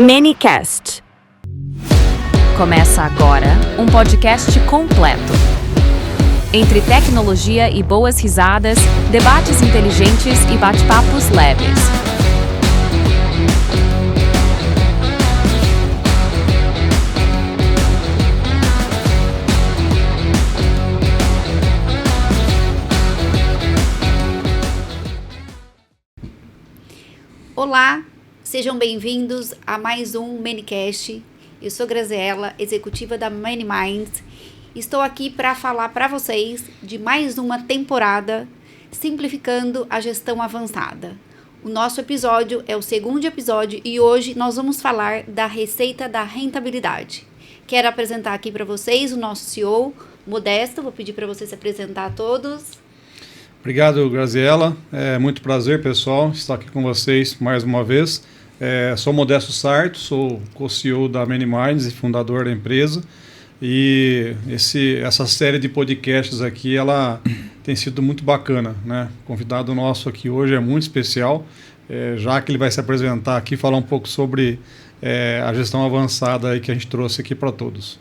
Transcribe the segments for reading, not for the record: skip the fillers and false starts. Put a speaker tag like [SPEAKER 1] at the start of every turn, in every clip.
[SPEAKER 1] Manicast. Começa agora um podcast completo. Entre tecnologia e boas risadas, debates inteligentes e bate-papos leves.
[SPEAKER 2] Olá, sejam bem-vindos a mais um Manicast. Eu sou Graziella, executiva da Many Minds. Estou aqui para falar para vocês de mais uma temporada simplificando a gestão avançada. O nosso episódio é o segundo episódio e hoje nós vamos falar da receita da rentabilidade. Quero apresentar aqui para vocês o nosso CEO, Modesto. Vou pedir para você se apresentar a todos.
[SPEAKER 3] Obrigado, Graziella. É muito prazer, pessoal, estar aqui com vocês mais uma vez. Sou Modesto Sarto, sou co-CEO da Many Minds e fundador da empresa. E essa série de podcasts aqui, ela tem sido muito bacana, né? O convidado nosso aqui hoje é muito especial, já que ele vai se apresentar aqui e falar um pouco sobre a gestão avançada aí que a gente trouxe aqui para todos.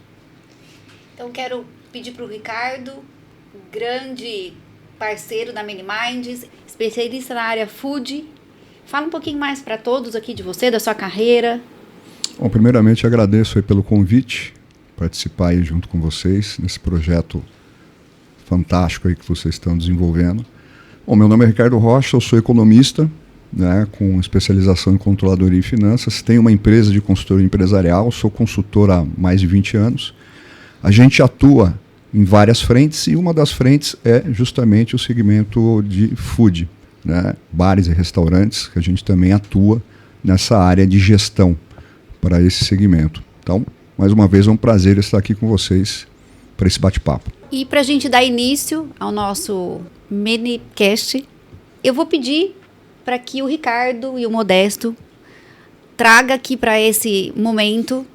[SPEAKER 2] Então, quero pedir para o Ricardo, grande parceiro da Many Minds, especialista na área food. Fala um pouquinho mais para todos aqui de você, da sua carreira.
[SPEAKER 4] Bom, primeiramente agradeço aí pelo convite, participar aí junto com vocês nesse projeto fantástico aí que vocês estão desenvolvendo. Bom, meu nome é Ricardo Rocha, eu sou economista, né, com especialização em controladoria e finanças, tenho uma empresa de consultoria empresarial, sou consultor há mais de 20 anos. A gente atua em várias frentes, e uma das frentes é justamente o segmento de food, né? Bares e restaurantes, que a gente também atua nessa área de gestão para esse segmento. Então, mais uma vez, é um prazer estar aqui com vocês para esse bate-papo.
[SPEAKER 2] E para a gente dar início ao nosso Manicast, eu vou pedir para que o Ricardo e o Modesto traga aqui para esse momento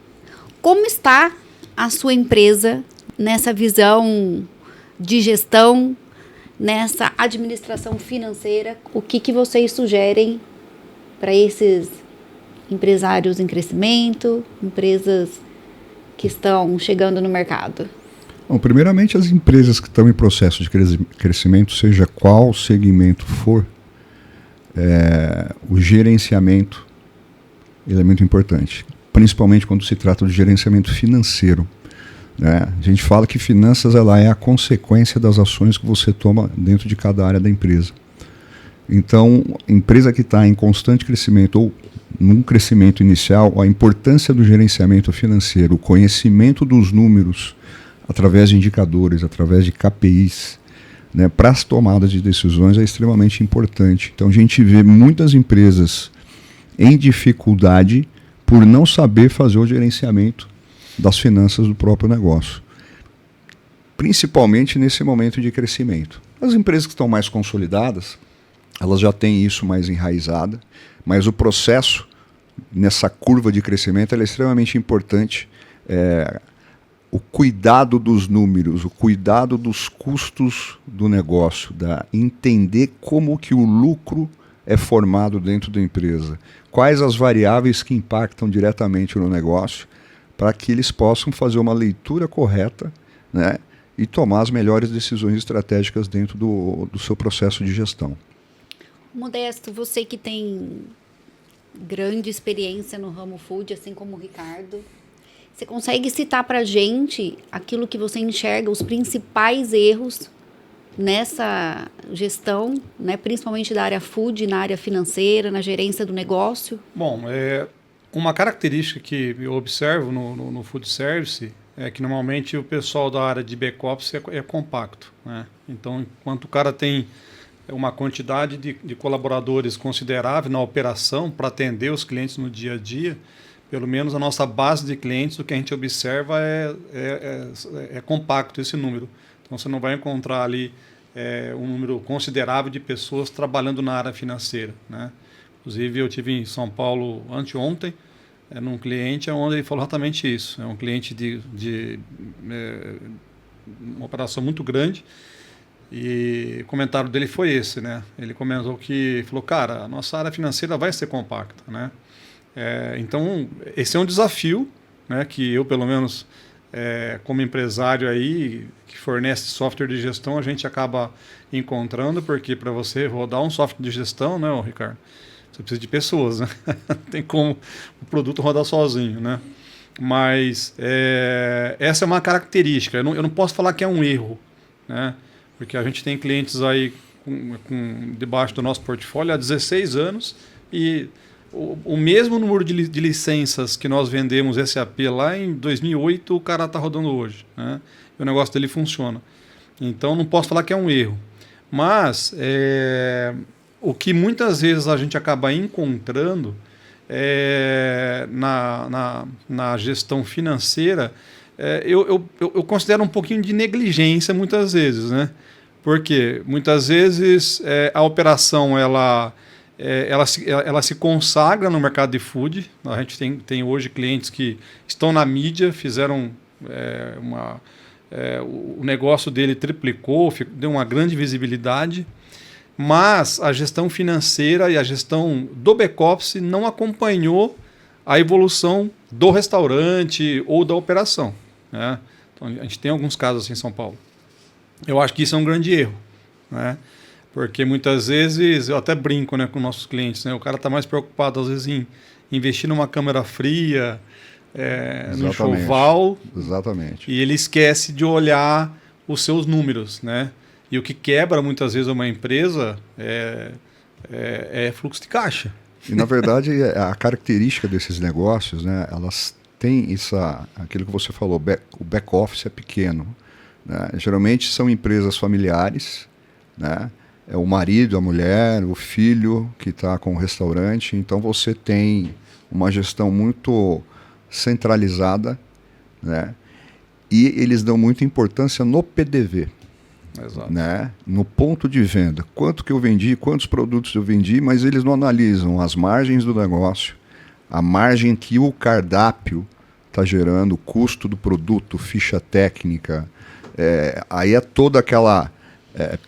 [SPEAKER 2] como está a sua empresa nessa visão de gestão, nessa administração financeira. O que vocês sugerem para esses empresários em crescimento, empresas que estão chegando no mercado?
[SPEAKER 4] Bom, primeiramente, as empresas que estão em processo de crescimento, seja qual segmento for, o gerenciamento ele é muito importante, principalmente quando se trata de gerenciamento financeiro. A gente fala que finanças ela é a consequência das ações que você toma dentro de cada área da empresa. Então, empresa que está em constante crescimento ou num crescimento inicial, a importância do gerenciamento financeiro, o conhecimento dos números através de indicadores, através de KPIs, né, para as tomadas de decisões é extremamente importante. Então, a gente vê muitas empresas em dificuldade por não saber fazer o gerenciamento das finanças do próprio negócio, principalmente nesse momento de crescimento. As empresas que estão mais consolidadas, elas já têm isso mais enraizado, mas o processo nessa curva de crescimento é extremamente importante. O cuidado dos números, o cuidado dos custos do negócio, entender como que o lucro é formado dentro da empresa, quais as variáveis que impactam diretamente no negócio, para que eles possam fazer uma leitura correta, né, e tomar as melhores decisões estratégicas dentro do seu processo de gestão.
[SPEAKER 2] Modesto, você que tem grande experiência no ramo food, assim como o Ricardo, você consegue citar para a gente aquilo que você enxerga, os principais erros nessa gestão, né, principalmente da área food, na área financeira, na gerência do negócio?
[SPEAKER 3] Bom, uma característica que eu observo no food service é que normalmente o pessoal da área de back-office é compacto, né? Então, enquanto o cara tem uma quantidade de colaboradores considerável na operação para atender os clientes no dia a dia, pelo menos a nossa base de clientes, o que a gente observa é compacto esse número. Então, você não vai encontrar ali um número considerável de pessoas trabalhando na área financeira, né? Inclusive, eu estive em São Paulo anteontem, num cliente onde ele falou exatamente isso. É um cliente de uma operação muito grande, e o comentário dele foi esse, né? Ele comentou falou, cara, a nossa área financeira vai ser compacta, né? Então, esse é um desafio, né, que eu, pelo menos, como empresário aí, que fornece software de gestão, a gente acaba encontrando, porque para você rodar um software de gestão, né, Ricardo, você precisa de pessoas, né? Não tem como o produto rodar sozinho, né? Mas essa é uma característica. Eu não posso falar que é um erro, né? Porque a gente tem clientes aí debaixo do nosso portfólio há 16 anos e o mesmo número de licenças que nós vendemos SAP lá em 2008, o cara está rodando hoje, né? E o negócio dele funciona. Então, não posso falar que é um erro. Mas o que muitas vezes a gente acaba encontrando na gestão financeira, eu considero um pouquinho de negligência muitas vezes, né? Porque muitas vezes a operação ela se consagra no mercado de food. A gente tem hoje clientes que estão na mídia, fizeram o negócio dele triplicou, deu uma grande visibilidade, mas a gestão financeira e a gestão do back-office não acompanhou a evolução do restaurante ou da operação, né? Então, a gente tem alguns casos assim em São Paulo. Eu acho que isso é um grande erro, né? Porque muitas vezes, eu até brinco, né, com nossos clientes, né? O cara está mais preocupado às vezes em investir numa câmera fria, no enxoval,
[SPEAKER 4] exatamente.
[SPEAKER 3] E ele esquece de olhar os seus números, né? E o que quebra muitas vezes uma empresa é fluxo de caixa.
[SPEAKER 4] E na verdade a característica desses negócios, né, elas têm aquilo que você falou, o back office é pequeno, né? Geralmente são empresas familiares, né? É o marido, a mulher, o filho que está com o restaurante. Então você tem uma gestão muito centralizada, né? E eles dão muita importância no PDV.
[SPEAKER 3] Exato.
[SPEAKER 4] Né? No ponto de venda. Quanto que eu vendi, quantos produtos eu vendi, mas eles não analisam as margens do negócio, a margem que o cardápio está gerando, o custo do produto, ficha técnica. Aí é toda aquela...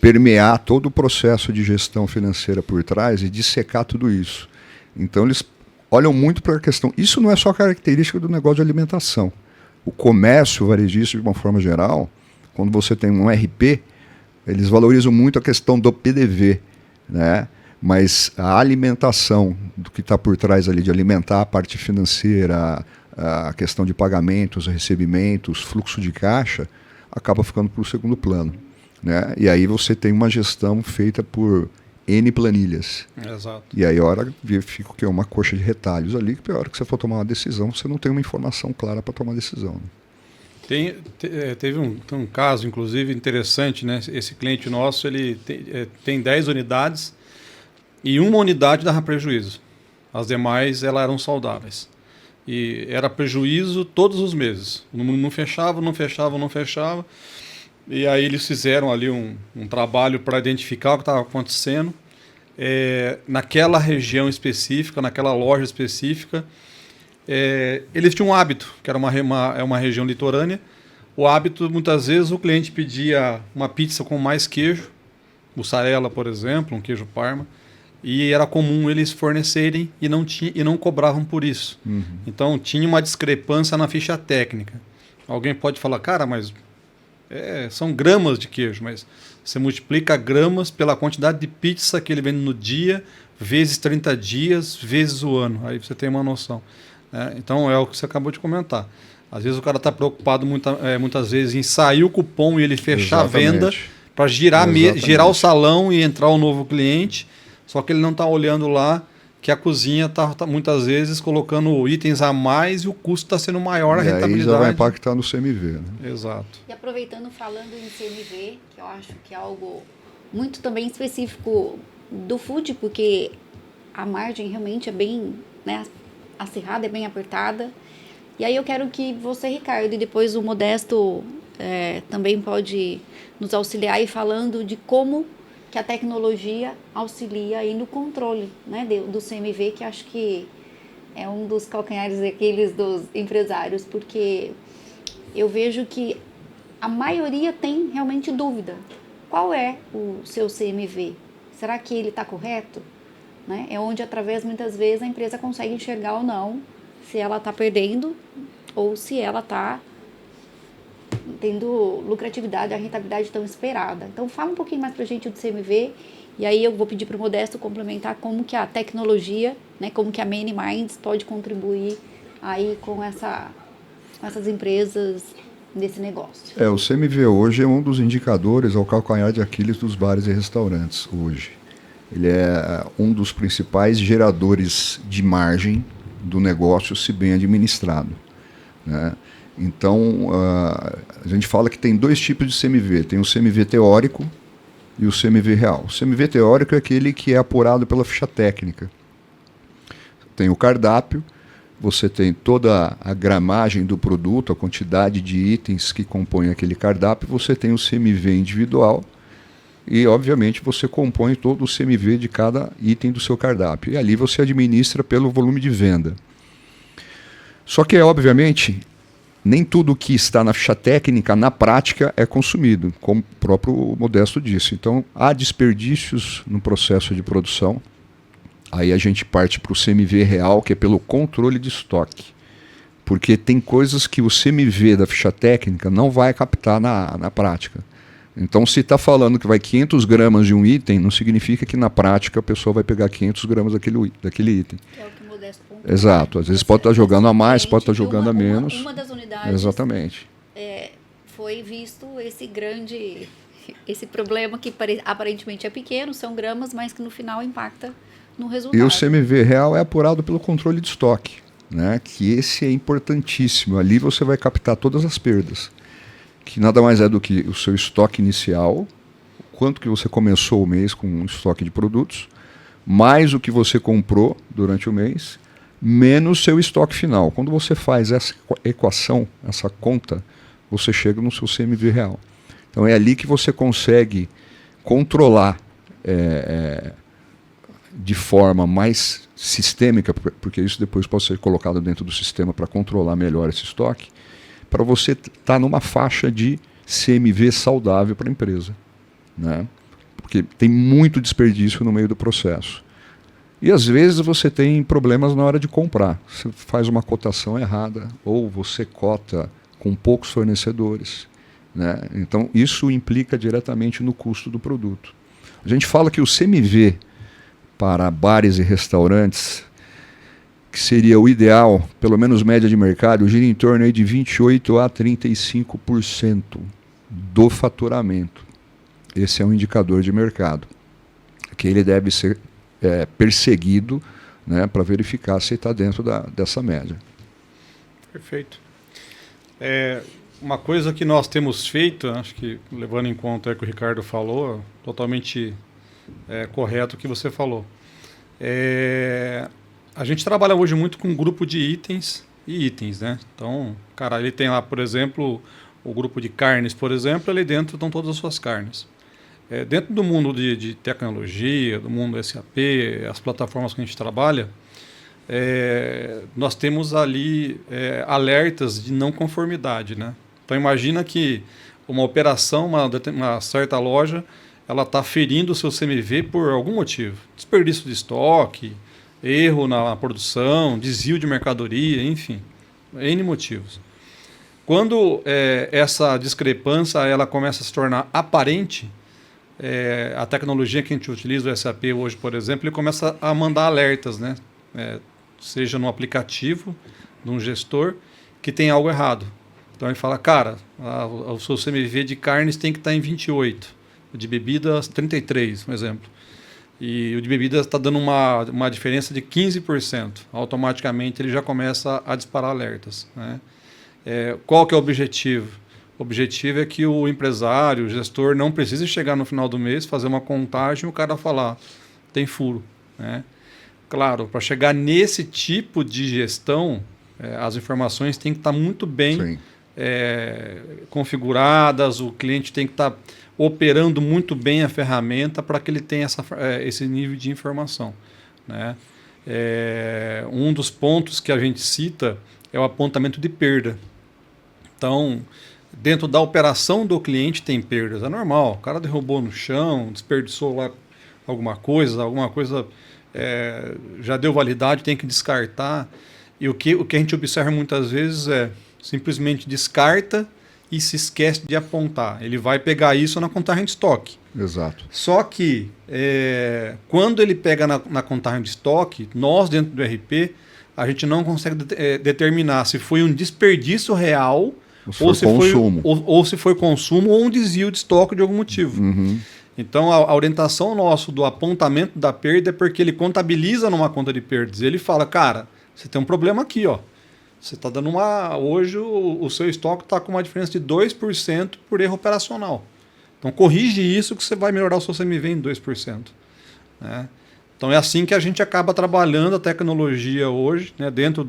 [SPEAKER 4] permear todo o processo de gestão financeira por trás e dissecar tudo isso. Então eles olham muito para a questão. Isso não é só característica do negócio de alimentação. O comércio varejista, de uma forma geral, quando você tem um RP, eles valorizam muito a questão do PDV, né? Mas a alimentação, do que está por trás ali, de alimentar a parte financeira, a questão de pagamentos, recebimentos, fluxo de caixa, acaba ficando para o segundo plano, né? E aí você tem uma gestão feita por N planilhas.
[SPEAKER 3] Exato.
[SPEAKER 4] E aí a hora fica o quê? Uma coxa de retalhos ali, que a hora que você for tomar uma decisão, você não tem uma informação clara para tomar decisão, né?
[SPEAKER 3] Teve um caso, inclusive, interessante, né? Esse cliente nosso, ele tem 10 unidades e uma unidade dava prejuízo. As demais, elas eram saudáveis. E era prejuízo todos os meses. O número não fechava, não fechava, não fechava. E aí eles fizeram ali um trabalho para identificar o que estava acontecendo. Naquela região específica, naquela loja específica, eles tinham um hábito, que era uma região litorânea. O hábito, muitas vezes, o cliente pedia uma pizza com mais queijo, mussarela, por exemplo, um queijo parma, e era comum eles fornecerem e não cobravam por isso. Uhum. Então, tinha uma discrepância na ficha técnica. Alguém pode falar, cara, mas são gramas de queijo, mas você multiplica gramas pela quantidade de pizza que ele vende no dia, vezes 30 dias, vezes o ano. Aí você tem uma noção. Então é o que você acabou de comentar. Às vezes o cara está preocupado muitas vezes em sair o cupom e ele fechar Exatamente. A venda para girar o salão e entrar um novo cliente, só que ele não está olhando lá que a cozinha está muitas vezes colocando itens a mais e o custo está sendo maior, a rentabilidade.
[SPEAKER 4] Aí já vai impactar no CMV. Né?
[SPEAKER 3] Exato.
[SPEAKER 2] E aproveitando, falando em CMV, que eu acho que é algo muito também específico do food, porque a margem realmente é bem, né, acirrada, é bem apertada. E aí eu quero que você, Ricardo, e depois o Modesto também pode nos auxiliar aí falando de como que a tecnologia auxilia aí no controle, né, do CMV, que acho que é um dos calcanhares daqueles dos empresários, porque eu vejo que a maioria tem realmente dúvida. Qual é o seu CMV? Será que ele está correto? né? É onde, através, muitas vezes, a empresa consegue enxergar ou não se ela está perdendo ou se ela está tendo lucratividade, a rentabilidade tão esperada. Então, fala um pouquinho mais para a gente do CMV, e aí eu vou pedir para o Modesto complementar como que a tecnologia, né, como que a Many Minds pode contribuir aí com essas empresas nesse negócio.
[SPEAKER 4] O CMV hoje é um dos indicadores ao calcanhar de Aquiles dos bares e restaurantes hoje. Ele é um dos principais geradores de margem do negócio, se bem administrado, né? Então, a gente fala que tem dois tipos de CMV. Tem o CMV teórico e o CMV real. O CMV teórico é aquele que é apurado pela ficha técnica. Tem o cardápio, você tem toda a gramagem do produto, a quantidade de itens que compõem aquele cardápio, você tem o CMV individual e, obviamente, você compõe todo o CMV de cada item do seu cardápio. E ali você administra pelo volume de venda. Só que, obviamente, nem tudo que está na ficha técnica, na prática, é consumido, como o próprio Modesto disse. Então, há desperdícios no processo de produção. Aí a gente parte para o CMV real, que é pelo controle de estoque. Porque tem coisas que o CMV da ficha técnica não vai captar na prática. Então, se está falando que vai 500 gramas de um item, não significa que na prática a pessoa vai pegar 500 gramas daquele item.
[SPEAKER 2] É o que o Modesto pontuou.
[SPEAKER 4] Exato. Às vezes pode estar jogando a mais, pode estar jogando a menos.
[SPEAKER 2] Uma das unidades
[SPEAKER 4] Exatamente.
[SPEAKER 2] Foi visto esse problema que aparentemente é pequeno, são gramas, mas que no final impacta no resultado.
[SPEAKER 4] E o CMV real é apurado pelo controle de estoque, né? Que esse é importantíssimo. Ali você vai captar todas as perdas, que nada mais é do que o seu estoque inicial, quanto que você começou o mês com um estoque de produtos, mais o que você comprou durante o mês, menos seu estoque final. Quando você faz essa equação, essa conta, você chega no seu CMV real. Então é ali que você consegue controlar de forma mais sistêmica, porque isso depois pode ser colocado dentro do sistema para controlar melhor esse estoque, para você estar numa faixa de CMV saudável para a empresa, né? Porque tem muito desperdício no meio do processo. E às vezes você tem problemas na hora de comprar. Você faz uma cotação errada, ou você cota com poucos fornecedores, né? Então isso implica diretamente no custo do produto. A gente fala que o CMV para bares e restaurantes, que seria o ideal, pelo menos média de mercado, gira em torno aí de 28% a 35% do faturamento. Esse é um indicador de mercado, que ele deve ser perseguido, né, para verificar se está dentro dessa média.
[SPEAKER 3] Perfeito. Uma coisa que nós temos feito, acho que levando em conta o que o Ricardo falou, totalmente correto o que você falou. A gente trabalha hoje muito com um grupo de itens e itens, né? Então, cara, ele tem lá, por exemplo, o grupo de carnes, por exemplo, ali dentro estão todas as suas carnes. Dentro do mundo de tecnologia, do mundo SAP, as plataformas que a gente trabalha, nós temos ali alertas de não conformidade, né? Então imagina que uma operação, uma certa loja, ela está ferindo o seu CMV por algum motivo. Desperdício de estoque, erro na produção, desvio de mercadoria, enfim, N motivos. Quando essa discrepância ela começa a se tornar aparente, a tecnologia que a gente utiliza, o SAP hoje, por exemplo, ele começa a mandar alertas, né? Seja no aplicativo de um gestor que tem algo errado. Então ele fala, cara, o seu CMV de carnes tem que estar em 28, o de bebidas 33, por exemplo. E o de bebidas está dando uma diferença de 15%. Automaticamente ele já começa a disparar alertas, né? Qual que é o objetivo? O objetivo é que o empresário, o gestor, não precise chegar no final do mês, fazer uma contagem e o cara falar, tem furo, né? Claro, para chegar nesse tipo de gestão, as informações têm que estar muito bem configuradas, o cliente tem que estar operando muito bem a ferramenta para que ele tenha esse nível de informação, né? Um dos pontos que a gente cita é o apontamento de perda. Então, dentro da operação do cliente tem perdas, é normal. O cara derrubou no chão, desperdiçou lá alguma coisa já deu validade, tem que descartar. E o que a gente observa muitas vezes é simplesmente descarta e se esquece de apontar. Ele vai pegar isso na contagem de estoque.
[SPEAKER 4] Exato.
[SPEAKER 3] Só que quando ele pega na contagem de estoque, nós dentro do RP, a gente não consegue determinar se foi um desperdício real ou se foi consumo ou um desvio de estoque de algum motivo.
[SPEAKER 4] Uhum.
[SPEAKER 3] Então, a orientação nossa do apontamento da perda é porque ele contabiliza numa conta de perdas. Ele fala, cara, você tem um problema aqui, ó. Você está dando hoje o seu estoque está com uma diferença de 2% por erro operacional. Então, corrige isso que você vai melhorar o seu CMV em 2%. Né? Então, é assim que a gente acaba trabalhando a tecnologia hoje, né, dentro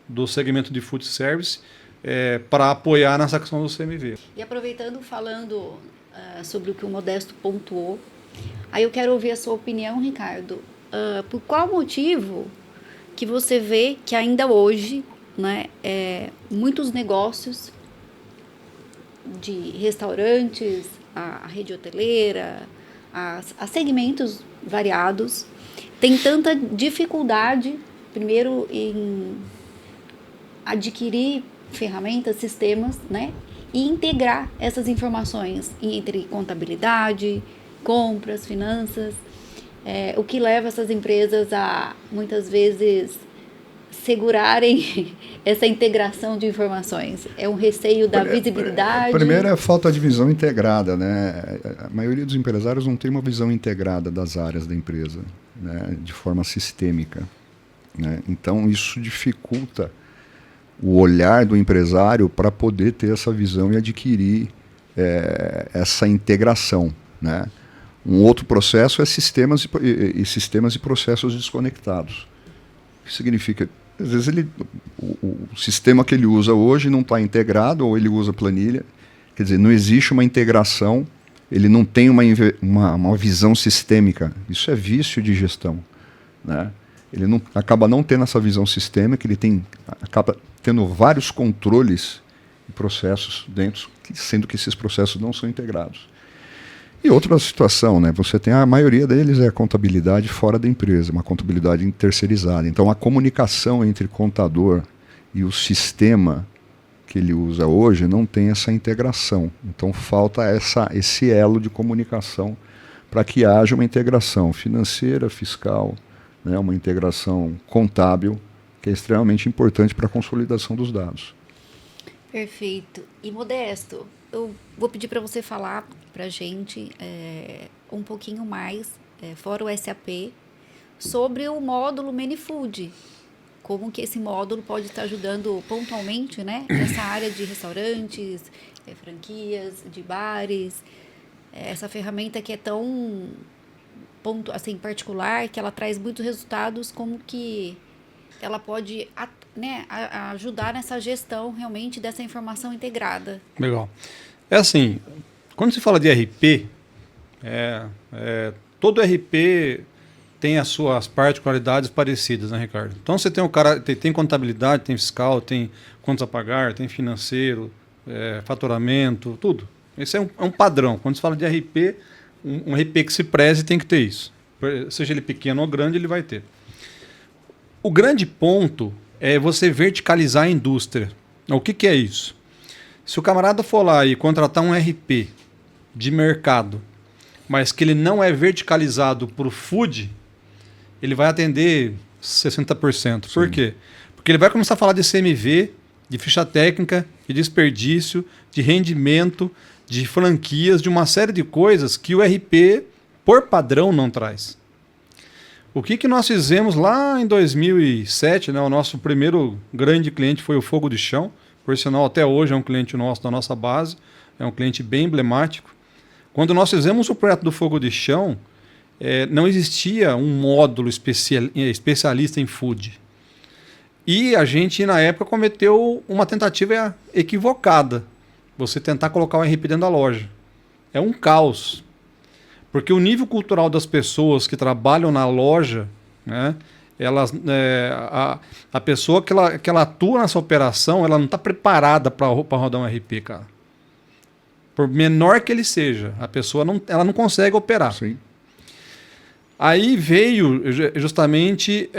[SPEAKER 3] do segmento de food service, para apoiar nessa questão do CMV.
[SPEAKER 2] E aproveitando, falando sobre o que o Modesto pontuou, aí eu quero ouvir a sua opinião, Ricardo. Por qual motivo que você vê que ainda hoje, né, muitos negócios de restaurantes, a rede hoteleira, a segmentos variados, tem tanta dificuldade, primeiro, em adquirir ferramentas, sistemas, né, e integrar essas informações entre contabilidade, compras, finanças, o que leva essas empresas a, muitas vezes, segurarem essa integração de informações? É um receio da visibilidade?
[SPEAKER 4] Primeiro é a falta de visão integrada, né? A maioria dos empresários não tem uma visão integrada das áreas da empresa, né? De forma sistêmica, né? Então isso dificulta o olhar do empresário para poder ter essa visão e adquirir essa integração, né? Um outro processo é sistemas e processos desconectados. O que significa? Às vezes o sistema que ele usa hoje não está integrado ou ele usa planilha. Quer dizer, não existe uma integração, ele não tem uma visão sistêmica. Isso é vício de gestão, né? Ele acaba não tendo essa visão sistêmica, acaba tendo vários controles e processos dentro, sendo que esses processos não são integrados. E outra situação, né? Você tem a maioria deles é a contabilidade fora da empresa, uma contabilidade terceirizada. Então a comunicação entre contador e o sistema que ele usa hoje não tem essa integração. Então falta esse elo de comunicação para que haja uma integração financeira, fiscal, né? Uma integração contábil, que é extremamente importante para a consolidação dos dados.
[SPEAKER 2] Perfeito. E Modesto, eu vou pedir para você falar para a gente um pouquinho mais, fora o SAP, sobre o módulo Manifood. Como que esse módulo pode estar ajudando pontualmente, né, nessa área de restaurantes, franquias, de bares. Essa ferramenta que é tão assim, particular, que ela traz muitos resultados, como que ela pode ajudar nessa gestão realmente dessa informação integrada.
[SPEAKER 3] Legal. É assim, quando se fala de RP, todo RP tem as suas particularidades parecidas, né, Ricardo? Então você tem o cara, tem contabilidade, tem fiscal, tem contas a pagar, tem financeiro, faturamento, tudo. Esse é um padrão. Quando se fala de RP, um RP que se preze tem que ter isso. Seja ele pequeno ou grande, ele vai ter. O grande ponto é você verticalizar a indústria. O que é isso? Se o camarada for lá e contratar um RP de mercado, mas que ele não é verticalizado para o food, ele vai atender 60%. Por quê? Porque ele vai começar a falar de CMV, de ficha técnica, de desperdício, de rendimento, de franquias, de uma série de coisas que o RP, por padrão, não traz. O que nós fizemos lá em 2007, né, o nosso primeiro grande cliente foi o Fogo de Chão, por sinal até hoje é um cliente nosso da nossa base, é um cliente bem emblemático. Quando nós fizemos o projeto do Fogo de Chão, não existia um módulo especialista em food. E a gente, na época, cometeu uma tentativa equivocada. Você tentar colocar o RP dentro da loja. É um caos. Porque o nível cultural das pessoas que trabalham na loja, né, a pessoa que ela atua nessa operação, ela não está preparada para rodar um RP, cara. Por menor que ele seja, a pessoa ela não consegue operar.
[SPEAKER 4] Sim.
[SPEAKER 3] Aí veio justamente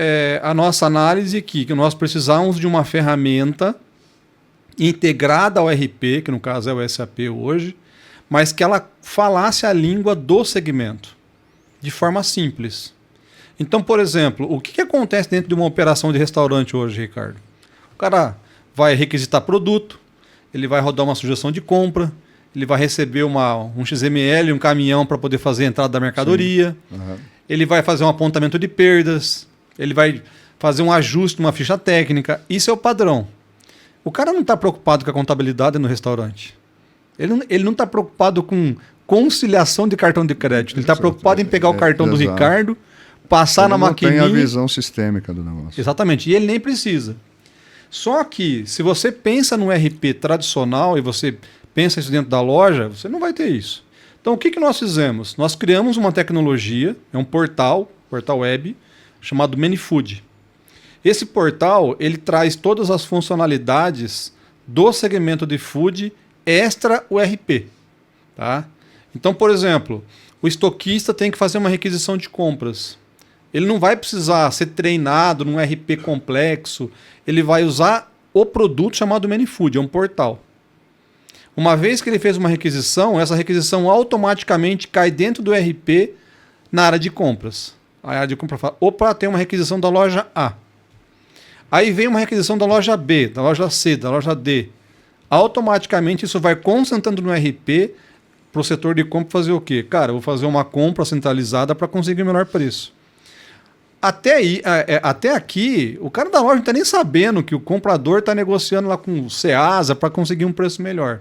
[SPEAKER 3] a nossa análise aqui, que nós precisamos de uma ferramenta integrada ao RP, que no caso é o SAP hoje, mas que ela falasse a língua do segmento, de forma simples. Então, por exemplo, o que acontece dentro de uma operação de restaurante hoje, Ricardo? O cara vai requisitar produto, ele vai rodar uma sugestão de compra, ele vai receber um XML, um caminhão para poder fazer a entrada da mercadoria, ele vai fazer um apontamento de perdas, ele vai fazer um ajuste numa ficha técnica. Isso é o padrão. O cara não está preocupado com a contabilidade no restaurante. Ele não está preocupado com conciliação de cartão de crédito. Ele está preocupado em pegar o cartão do Ricardo, passar na maquininha.
[SPEAKER 4] Ele não tem a visão sistêmica do negócio.
[SPEAKER 3] Exatamente. E ele nem precisa. Só que, se você pensa no RP tradicional e você pensa isso dentro da loja, você não vai ter isso. Então, o que nós fizemos? Nós criamos uma tecnologia, é um portal web, chamado Manifood. Esse portal, ele traz todas as funcionalidades do segmento de food extra o RP. Tá? Então, por exemplo, o estoquista tem que fazer uma requisição de compras. Ele não vai precisar ser treinado num RP complexo, ele vai usar o produto chamado Manifood, é um portal. Uma vez que ele fez uma requisição, essa requisição automaticamente cai dentro do RP na área de compras. A área de compra fala, opa, tem uma requisição da loja A. Aí vem uma requisição da loja B, da loja C, da loja D. Automaticamente isso vai concentrando no RP para o setor de compra fazer o quê? Cara, eu vou fazer uma compra centralizada para conseguir o melhor preço. Até aqui, o cara da loja não está nem sabendo que o comprador está negociando lá com o Ceasa para conseguir um preço melhor.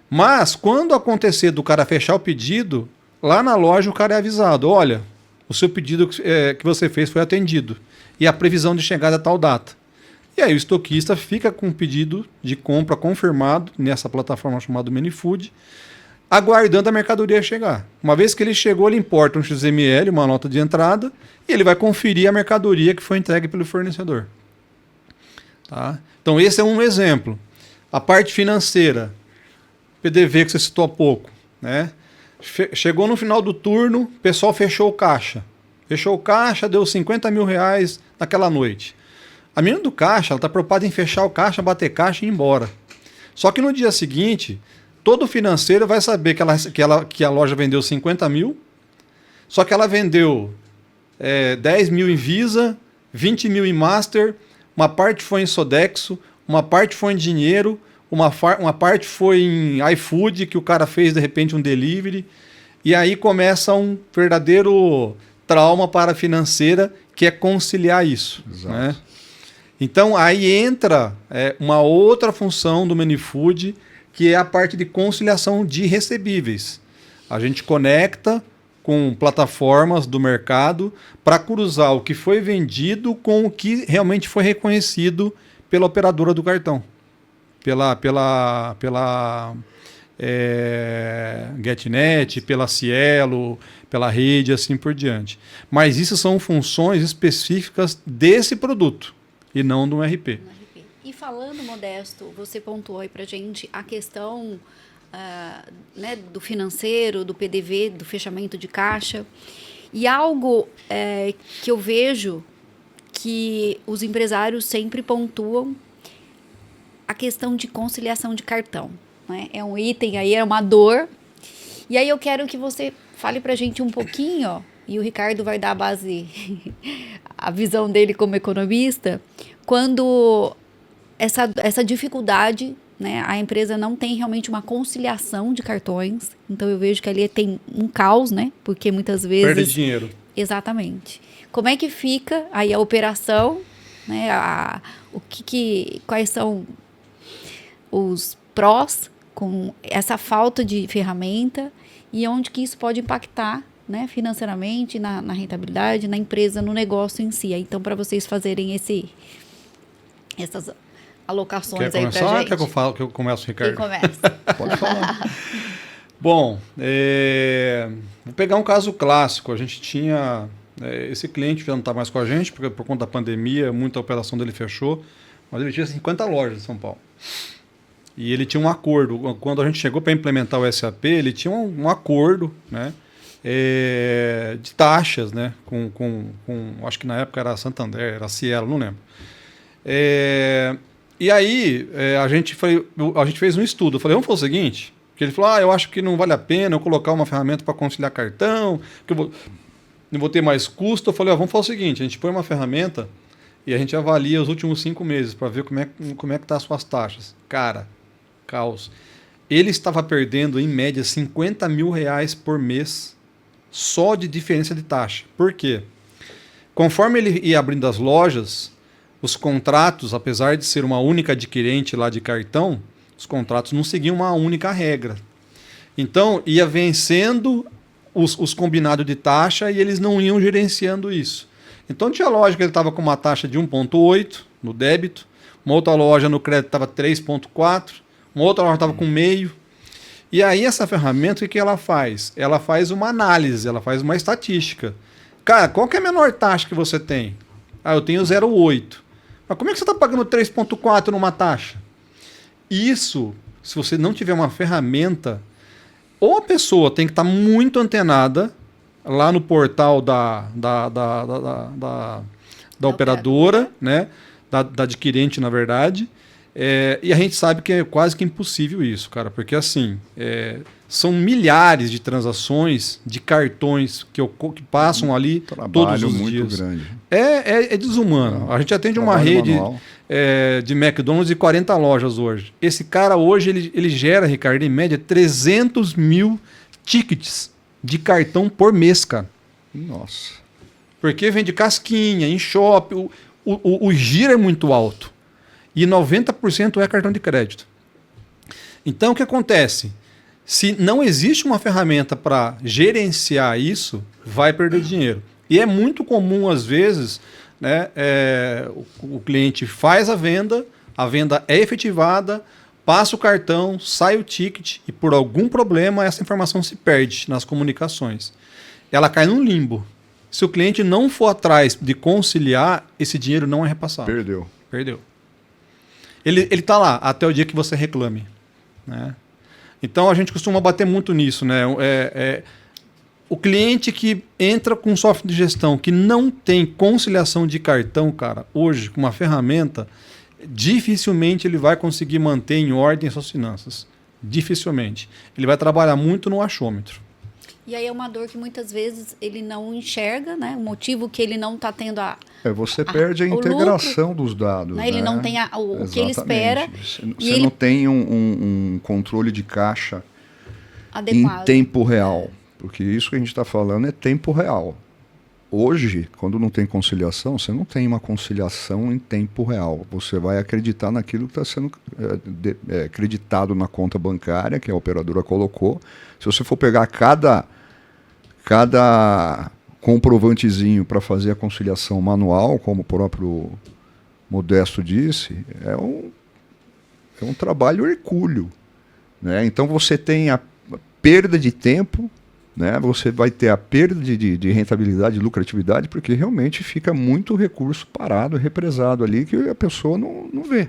[SPEAKER 3] Mas, quando acontecer do cara fechar o pedido, lá na loja o cara é avisado, olha, o seu pedido que você fez foi atendido. E a previsão de chegada é tal data. E aí o estoquista fica com o pedido de compra confirmado nessa plataforma chamada Manifood, aguardando a mercadoria chegar. Uma vez que ele chegou, ele importa um XML, uma nota de entrada, e ele vai conferir a mercadoria que foi entregue pelo fornecedor. Tá? Então esse é um exemplo. A parte financeira, PDV que você citou há pouco, né? Chegou no final do turno, o pessoal fechou o caixa. Fechou o caixa, deu 50 mil reais naquela noite. A menina do caixa está preocupada em fechar o caixa, bater caixa e ir embora. Só que no dia seguinte, todo financeiro vai saber que a loja vendeu 50 mil, só que ela vendeu 10 mil em Visa, 20 mil em Master, uma parte foi em Sodexo, uma parte foi em dinheiro, uma parte foi em iFood, que o cara fez de repente um delivery, e aí começa um verdadeiro trauma para a financeira, que é conciliar isso. Né? Então aí entra uma outra função do Manifood, que é a parte de conciliação de recebíveis. A gente conecta com plataformas do mercado para cruzar o que foi vendido com o que realmente foi reconhecido pela operadora do cartão. Pela GetNet, pela Cielo, pela rede, assim por diante. Mas isso são funções específicas desse produto e não do RP.
[SPEAKER 2] E falando, Modesto, você pontuou aí pra gente a questão do financeiro, do PDV, do fechamento de caixa. E algo que eu vejo que os empresários sempre pontuam, a questão de conciliação de cartão. Né? É um item aí, é uma dor. E aí eu quero que você fale pra gente um pouquinho, e o Ricardo vai dar a visão dele como economista, quando essa dificuldade, né, a empresa não tem realmente uma conciliação de cartões, então eu vejo que ali tem um caos, né, porque muitas vezes...
[SPEAKER 3] Perde dinheiro.
[SPEAKER 2] Exatamente. Como é que fica aí a operação, né, quais são os prós com essa falta de ferramenta e onde que isso pode impactar, né, financeiramente, na rentabilidade, na empresa, no negócio em si. Então, para vocês fazerem essas alocações aí pra gente.
[SPEAKER 3] Quer que eu comece, Ricardo?
[SPEAKER 2] Quem começa?
[SPEAKER 4] Pode falar.
[SPEAKER 3] Bom, vou pegar um caso clássico. A gente tinha... esse cliente já não está mais com a gente, porque por conta da pandemia, muita operação dele fechou, mas ele tinha 50 lojas em São Paulo. E ele tinha um acordo. Quando a gente chegou para implementar o SAP, ele tinha um acordo, né, de taxas, né? Acho que na época era Santander, era Cielo, não lembro. E aí a gente fez um estudo. Eu falei, vamos fazer o seguinte, que ele falou, eu acho que não vale a pena eu colocar uma ferramenta para conciliar cartão, que eu não vou ter mais custo. Eu falei, vamos fazer o seguinte, a gente põe uma ferramenta e a gente avalia os últimos 5 meses para ver como é que tá as suas taxas. Cara, caos. Ele estava perdendo, em média, R$50 mil por mês só de diferença de taxa. Por quê? Conforme ele ia abrindo as lojas, os contratos, apesar de ser uma única adquirente lá de cartão, os contratos não seguiam uma única regra. Então, ia vencendo os combinados de taxa e eles não iam gerenciando isso. Então, tinha loja que ele estava com uma taxa de 1,8 no débito, uma outra loja no crédito estava 3,4, uma outra loja estava com meio. E aí, essa ferramenta, o que ela faz? Ela faz uma análise, ela faz uma estatística. Cara, qual que é a menor taxa que você tem? Eu tenho 0,8. Mas como é que você está pagando 3,4 numa taxa? Isso, se você não tiver uma ferramenta, ou a pessoa tem que estar muito antenada lá no portal da operadora, né? Da adquirente, na verdade. E a gente sabe que é quase que impossível isso, cara, porque assim, são milhares de transações de cartões que passam ali todos os
[SPEAKER 4] muito
[SPEAKER 3] dias.
[SPEAKER 4] Grande.
[SPEAKER 3] É desumano. A gente atende uma rede de McDonald's de 40 lojas hoje. Esse cara hoje, ele gera, Ricardo, em média 300 mil tickets de cartão por mês, cara.
[SPEAKER 4] Nossa.
[SPEAKER 3] Porque vende casquinha, em shopping, o giro é muito alto. E 90% é cartão de crédito. Então, o que acontece? Se não existe uma ferramenta para gerenciar isso, vai perder dinheiro. E é muito comum, às vezes, né, o cliente faz a venda é efetivada, passa o cartão, sai o ticket e, por algum problema, essa informação se perde nas comunicações. Ela cai num limbo. Se o cliente não for atrás de conciliar, esse dinheiro não é repassado. Perdeu. Ele está lá até o dia que você reclame, né? Então a gente costuma bater muito nisso, né? O cliente que entra com software de gestão que não tem conciliação de cartão, cara, hoje com uma ferramenta, dificilmente ele vai conseguir manter em ordem as suas finanças. Dificilmente. Ele vai trabalhar muito no achômetro.
[SPEAKER 2] E aí é uma dor que muitas vezes ele não enxerga, né? O motivo que ele não está tendo
[SPEAKER 4] você perde a integração lucro, dos dados.
[SPEAKER 2] Né? Ele não tem o que ele espera.
[SPEAKER 4] Você não tem um controle de caixa
[SPEAKER 2] adequado.
[SPEAKER 4] Em tempo real. Porque isso que a gente está falando é tempo real. Hoje, quando não tem conciliação, você não tem uma conciliação em tempo real. Você vai acreditar naquilo que está sendo acreditado na conta bancária, que a operadora colocou. Se você for pegar cada comprovantezinho para fazer a conciliação manual, como o próprio Modesto disse, é um trabalho hercúleo, né? Então você tem a perda de tempo, né? Você vai ter a perda de rentabilidade, de lucratividade, porque realmente fica muito recurso parado, represado ali, que a pessoa não vê,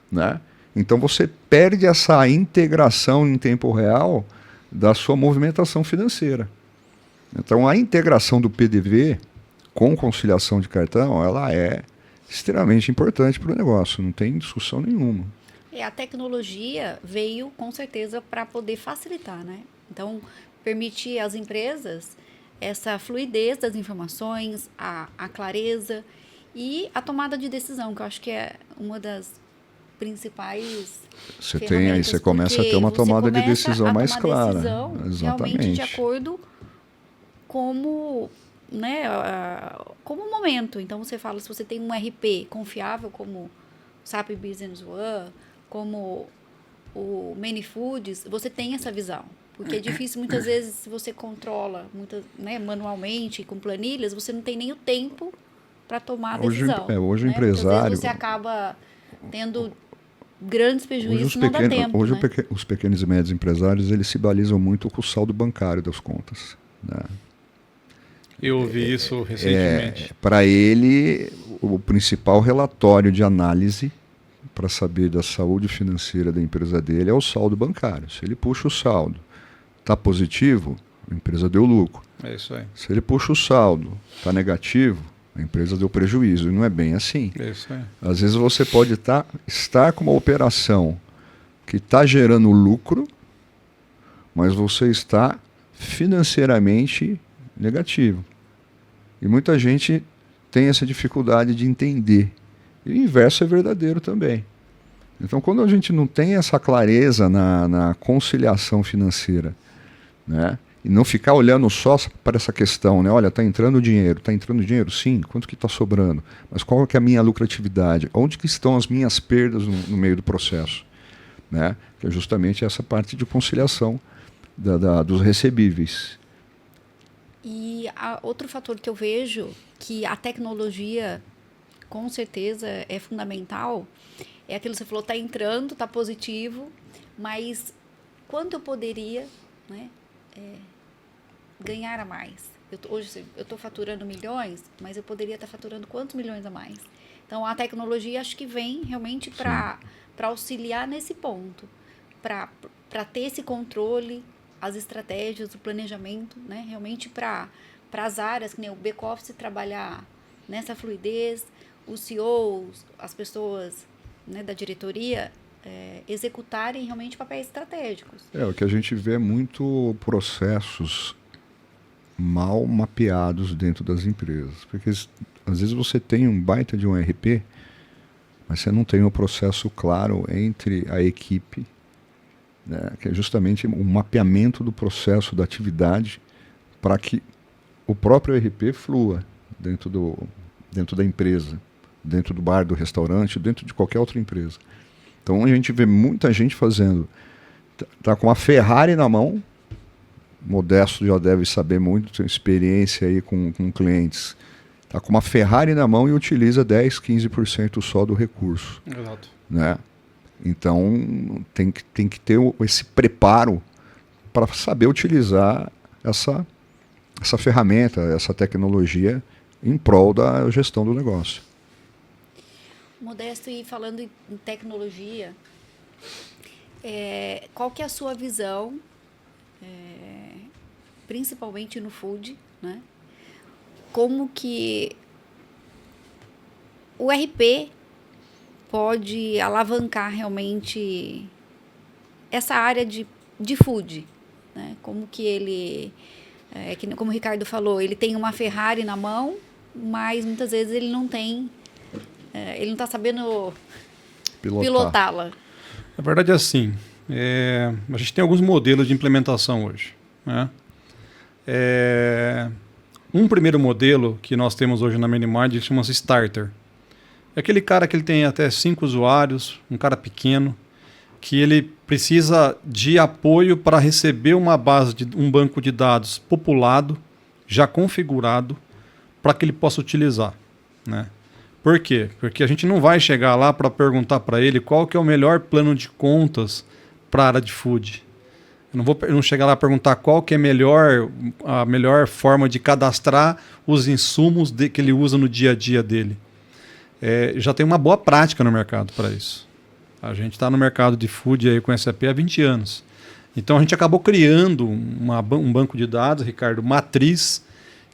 [SPEAKER 4] né? Então você perde essa integração em tempo real da sua movimentação financeira. Então a integração do PDV com conciliação de cartão, ela é extremamente importante para o negócio, não tem discussão nenhuma.
[SPEAKER 2] A tecnologia veio com certeza para poder facilitar, né? Então permitir às empresas essa fluidez das informações, a clareza e a tomada de decisão, que eu acho que é uma das principais ferramentas.
[SPEAKER 4] Você começa a ter uma tomada de decisão mais clara.
[SPEAKER 2] Exatamente. Realmente de acordo como, né, como o momento. Então você fala, se você tem um RP confiável como o SAP Business One, como o Many Foods, você tem essa visão. Porque é difícil, muitas vezes, se você controla manualmente, com planilhas, você não tem nem o tempo para tomar a decisão.
[SPEAKER 4] Hoje o
[SPEAKER 2] né?
[SPEAKER 4] empresário...
[SPEAKER 2] Muitas vezes você acaba tendo grandes prejuízos, não dá tempo.
[SPEAKER 4] Hoje
[SPEAKER 2] né?
[SPEAKER 4] Os pequenos e médios empresários, eles se balizam muito com o saldo bancário das contas, né?
[SPEAKER 3] Eu ouvi isso recentemente.
[SPEAKER 4] Para ele, o principal relatório de análise para saber da saúde financeira da empresa dele é o saldo bancário. Se ele puxa o saldo, está positivo, a empresa deu lucro.
[SPEAKER 3] É isso aí.
[SPEAKER 4] Se ele puxa o saldo, está negativo, a empresa deu prejuízo. E não é bem assim.
[SPEAKER 3] É isso aí.
[SPEAKER 4] Às vezes você pode estar com uma operação que está gerando lucro, mas você está financeiramente negativo. E muita gente tem essa dificuldade de entender. E o inverso é verdadeiro também. Então, quando a gente não tem essa clareza na conciliação financeira, né, e não ficar olhando só para essa questão, né, olha, está entrando dinheiro, sim, quanto que está sobrando? Mas qual que é a minha lucratividade? Onde que estão as minhas perdas no meio do processo? Né? Que é justamente essa parte de conciliação dos recebíveis.
[SPEAKER 2] E outro fator que eu vejo que a tecnologia com certeza é fundamental é aquilo que você falou, está entrando, está positivo, mas quanto eu poderia, né, ganhar a mais? Hoje eu estou faturando milhões, mas eu poderia estar faturando quantos milhões a mais? Então a tecnologia acho que vem realmente para auxiliar nesse ponto, para ter esse controle, as estratégias, o planejamento, né, realmente para as áreas, que nem o back-office trabalhar nessa fluidez, os CEOs, as pessoas, né, da diretoria, executarem realmente papéis estratégicos.
[SPEAKER 4] O que a gente vê é muito processos mal mapeados dentro das empresas. Porque às vezes você tem um baita de um ERP, mas você não tem um processo claro entre a equipe, né, que é justamente o mapeamento do processo da atividade para que o próprio ERP flua dentro da empresa, dentro do bar, do restaurante, dentro de qualquer outra empresa. Então a gente vê muita gente fazendo, tá com uma Ferrari na mão, Modesto já deve saber muito, tem experiência aí com clientes, tá com uma Ferrari na mão e utiliza 10, 15% só do recurso.
[SPEAKER 3] Exato.
[SPEAKER 4] Né? Então tem que ter esse preparo para saber utilizar essa ferramenta, essa tecnologia em prol da gestão do negócio.
[SPEAKER 2] Modesto, e falando em tecnologia, qual que é a sua visão, principalmente no food, né? Como que o RP pode alavancar realmente essa área de food, né? Como que ele, como o Ricardo falou, ele tem uma Ferrari na mão, mas muitas vezes ele não tem, ele não está sabendo pilotá-la.
[SPEAKER 3] A verdade é assim, a gente tem alguns modelos de implementação hoje, né? Um primeiro modelo que nós temos hoje na Minimind chama-se Starter. É aquele cara que ele tem até 5 usuários, um cara pequeno, que ele precisa de apoio para receber uma base um banco de dados populado, já configurado, para que ele possa utilizar, né? Por quê? Porque a gente não vai chegar lá para perguntar para ele qual que é o melhor plano de contas para a área de food. Eu não chegar lá a perguntar qual que é a melhor forma de cadastrar os insumos que ele usa no dia a dia dele. Já tem uma boa prática no mercado para isso. A gente está no mercado de food aí com SAP há 20 anos. Então a gente acabou criando um banco de dados, Ricardo, matriz,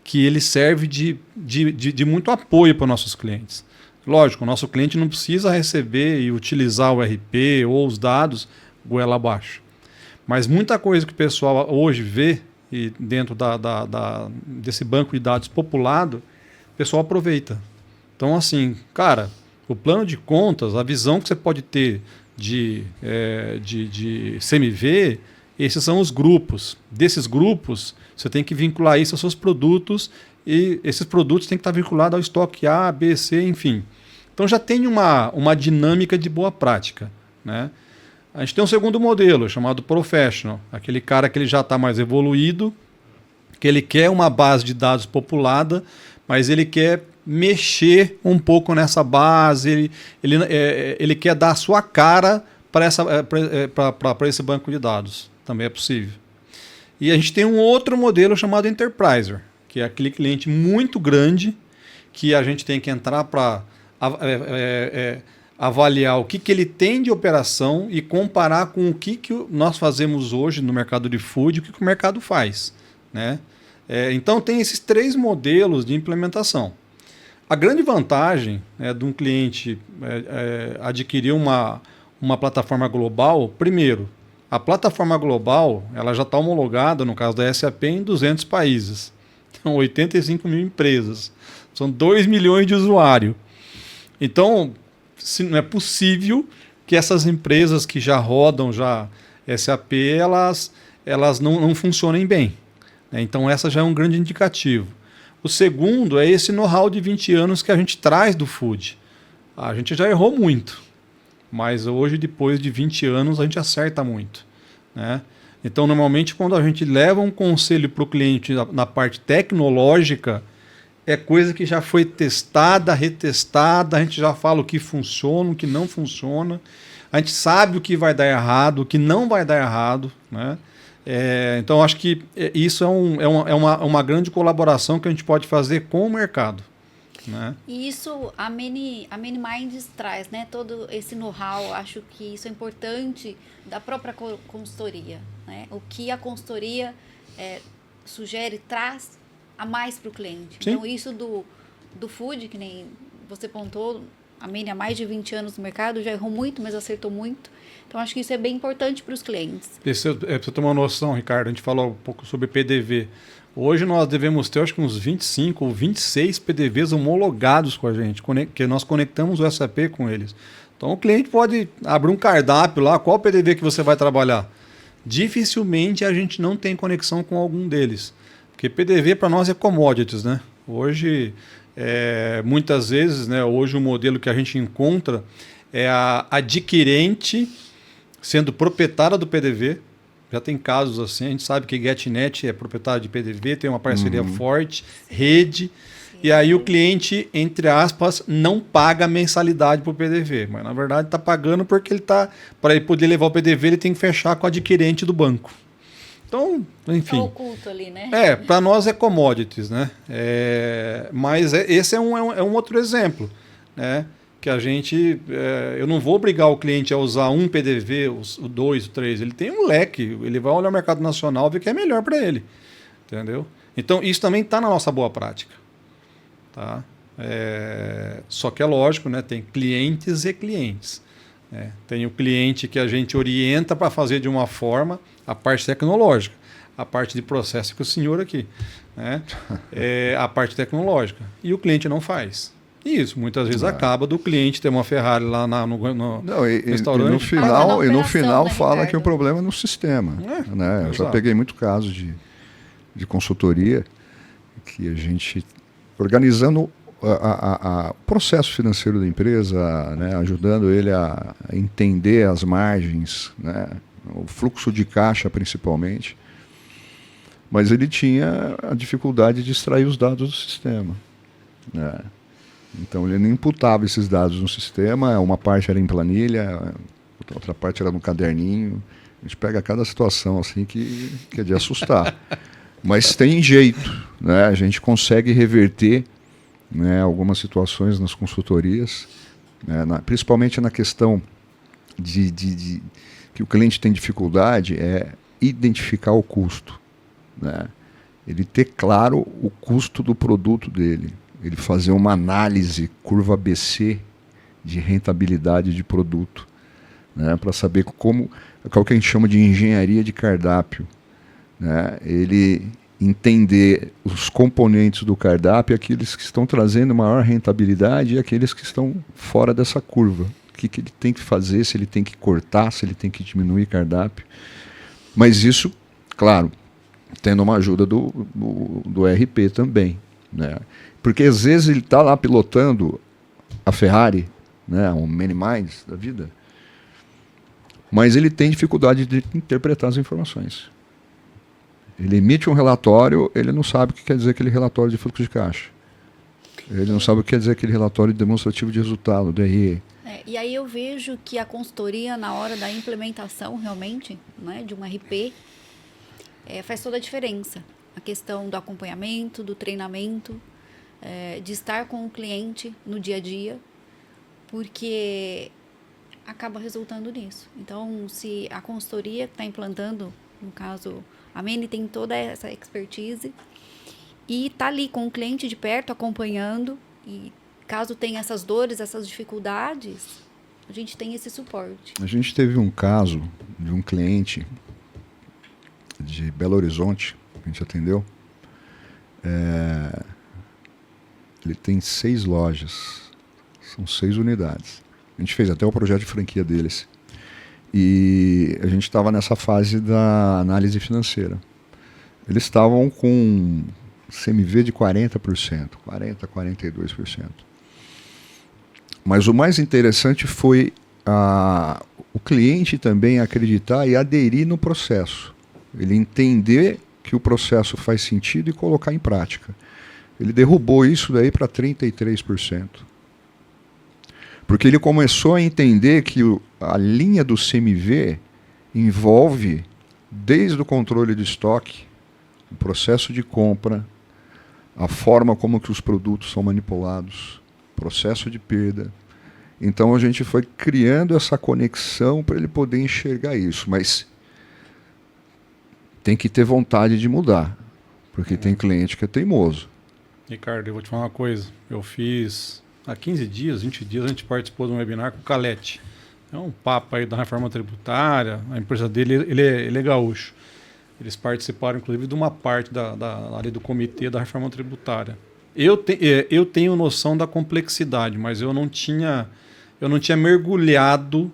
[SPEAKER 3] que ele serve de muito apoio para nossos clientes. Lógico, o nosso cliente não precisa receber e utilizar o RP ou os dados goela abaixo. Mas muita coisa que o pessoal hoje vê e dentro desse banco de dados populado, o pessoal aproveita. Então, assim, cara, o plano de contas, a visão que você pode ter de CMV, esses são os grupos. Desses grupos, você tem que vincular isso aos seus produtos e esses produtos têm que estar vinculados ao estoque A, B, C, enfim. Então já tem uma dinâmica de boa prática, né? A gente tem um segundo modelo, chamado Professional. Aquele cara que ele já está mais evoluído, que ele quer uma base de dados populada, mas ele quer mexer um pouco nessa base, ele quer dar a sua cara para esse banco de dados. Também é possível. E a gente tem um outro modelo chamado Enterpriser, que é aquele cliente muito grande que a gente tem que entrar para avaliar o que ele tem de operação e comparar com o que nós fazemos hoje no mercado de food e o que o mercado faz, né? Então tem esses 3 modelos de implementação. A grande vantagem, né, de um cliente adquirir uma plataforma global, primeiro, a plataforma global ela já está homologada, no caso da SAP, em 200 países. Então, 85 mil empresas. São 2 milhões de usuários. Então, não é possível que essas empresas que já rodam SAP, elas não funcionem bem. Né? Então, essa já é um grande indicativo. O segundo é esse know-how de 20 anos que a gente traz do food. A gente já errou muito, mas hoje, depois de 20 anos, a gente acerta muito. Né? Então, normalmente, quando a gente leva um conselho para o cliente na parte tecnológica, é coisa que já foi testada, retestada, a gente já fala o que funciona, o que não funciona, a gente sabe o que vai dar errado, o que não vai dar errado, né? Então, acho que isso é uma grande colaboração que a gente pode fazer com o mercado. Né?
[SPEAKER 2] E isso a Many Minds traz, né? Todo esse know-how, acho que isso é importante da própria consultoria. Né? O que a consultoria sugere, traz a mais para o cliente.
[SPEAKER 3] Sim.
[SPEAKER 2] Então, isso do food, que nem você pontou, a Many há mais de 20 anos no mercado, já errou muito, mas acertou muito. Então, acho que isso é bem importante para os clientes.
[SPEAKER 3] Para você ter uma noção, Ricardo, a gente falou um pouco sobre PDV. Hoje nós devemos ter, acho que uns 25 ou 26 PDVs homologados com a gente, que nós conectamos o SAP com eles. Então, o cliente pode abrir um cardápio lá, qual PDV que você vai trabalhar. Dificilmente a gente não tem conexão com algum deles. Porque PDV para nós é commodities, né? Hoje, muitas vezes, né, hoje o modelo que a gente encontra é a adquirente sendo proprietária do PDV. Já tem casos assim, a gente sabe que GetNet é proprietário de PDV, tem uma parceria forte, rede, e aí o cliente, entre aspas, não paga mensalidade para o PDV, mas na verdade está pagando porque para ele poder levar o PDV, ele tem que fechar com o adquirente do banco. Então, enfim.
[SPEAKER 2] É oculto ali, né?
[SPEAKER 3] Para nós é commodities, né? Mas esse é um outro exemplo, né? Que a gente, eu não vou obrigar o cliente a usar um PDV, o 2, o 3, ele tem um leque, ele vai olhar o mercado nacional e ver o que é melhor para ele, entendeu? Então isso também está na nossa boa prática, tá? Só que é lógico, né? Tem clientes e clientes, né? Tem o cliente que a gente orienta para fazer de uma forma a parte tecnológica, a parte de processo que o senhor aqui, né? A parte tecnológica, e o cliente não faz. Isso, muitas vezes acaba do cliente ter uma Ferrari lá no restaurante.
[SPEAKER 4] E no final fala Ricardo, que o problema é no sistema. Né? Eu já peguei muito caso de consultoria que a gente, organizando o processo financeiro da empresa, né, ajudando ele a entender as margens, né, o fluxo de caixa principalmente, mas ele tinha a dificuldade de extrair os dados do sistema. Né? Então ele não imputava esses dados no sistema, uma parte era em planilha, outra parte era no caderninho. A gente pega cada situação assim que é de assustar. Mas tem jeito, né? A gente consegue reverter, né, algumas situações nas consultorias, né, principalmente na questão de que o cliente tem dificuldade é identificar o custo. Né? Ele ter claro o custo do produto dele. Ele fazer uma análise curva ABC de rentabilidade de produto, né, para saber qual que a gente chama de engenharia de cardápio. Né? Ele entender os componentes do cardápio, aqueles que estão trazendo maior rentabilidade e aqueles que estão fora dessa curva. O que ele tem que fazer, se ele tem que cortar, se ele tem que diminuir cardápio. Mas isso, claro, tendo uma ajuda do RP também. Né? Porque às vezes ele está lá pilotando a Ferrari, né, um Many Minds da vida, mas ele tem dificuldade de interpretar as informações. Ele emite um relatório, ele não sabe o que quer dizer aquele relatório de fluxo de caixa. Ele não sabe o que quer dizer aquele relatório demonstrativo de resultado, DRE.
[SPEAKER 2] E aí eu vejo que a consultoria, na hora da implementação realmente, né, de um RP, faz toda a diferença. A questão do acompanhamento, do treinamento, de estar com o cliente no dia a dia, porque acaba resultando nisso. Então, se a consultoria está implantando, no caso, A Mene tem toda essa expertise e está ali com o cliente de perto, acompanhando. E caso tenha essas dores, essas dificuldades, a gente tem esse suporte.
[SPEAKER 4] A gente teve um caso de um cliente de Belo Horizonte, que a gente atendeu. Ele tem 6 lojas, são 6 unidades. A gente fez até o projeto de franquia deles. E a gente estava nessa fase da análise financeira. Eles estavam com CMV de 40%, 42%. Mas o mais interessante foi o cliente também acreditar e aderir no processo. Ele entender que o processo faz sentido e colocar em prática. Ele derrubou isso daí para 33%. Porque ele começou a entender que a linha do CMV envolve desde o controle de estoque, o processo de compra, a forma como que os produtos são manipulados, processo de perda. Então a gente foi criando essa conexão para ele poder enxergar isso, mas tem que ter vontade de mudar, porque tem cliente que é teimoso.
[SPEAKER 3] Ricardo, eu vou te falar uma coisa. Eu fiz há 15 dias, 20 dias, a gente participou de um webinar com o Calete. É um papo aí da reforma tributária. A empresa dele, ele é gaúcho. Eles participaram, inclusive, de uma parte ali do comitê da reforma tributária. Eu tenho noção da complexidade, mas eu não tinha mergulhado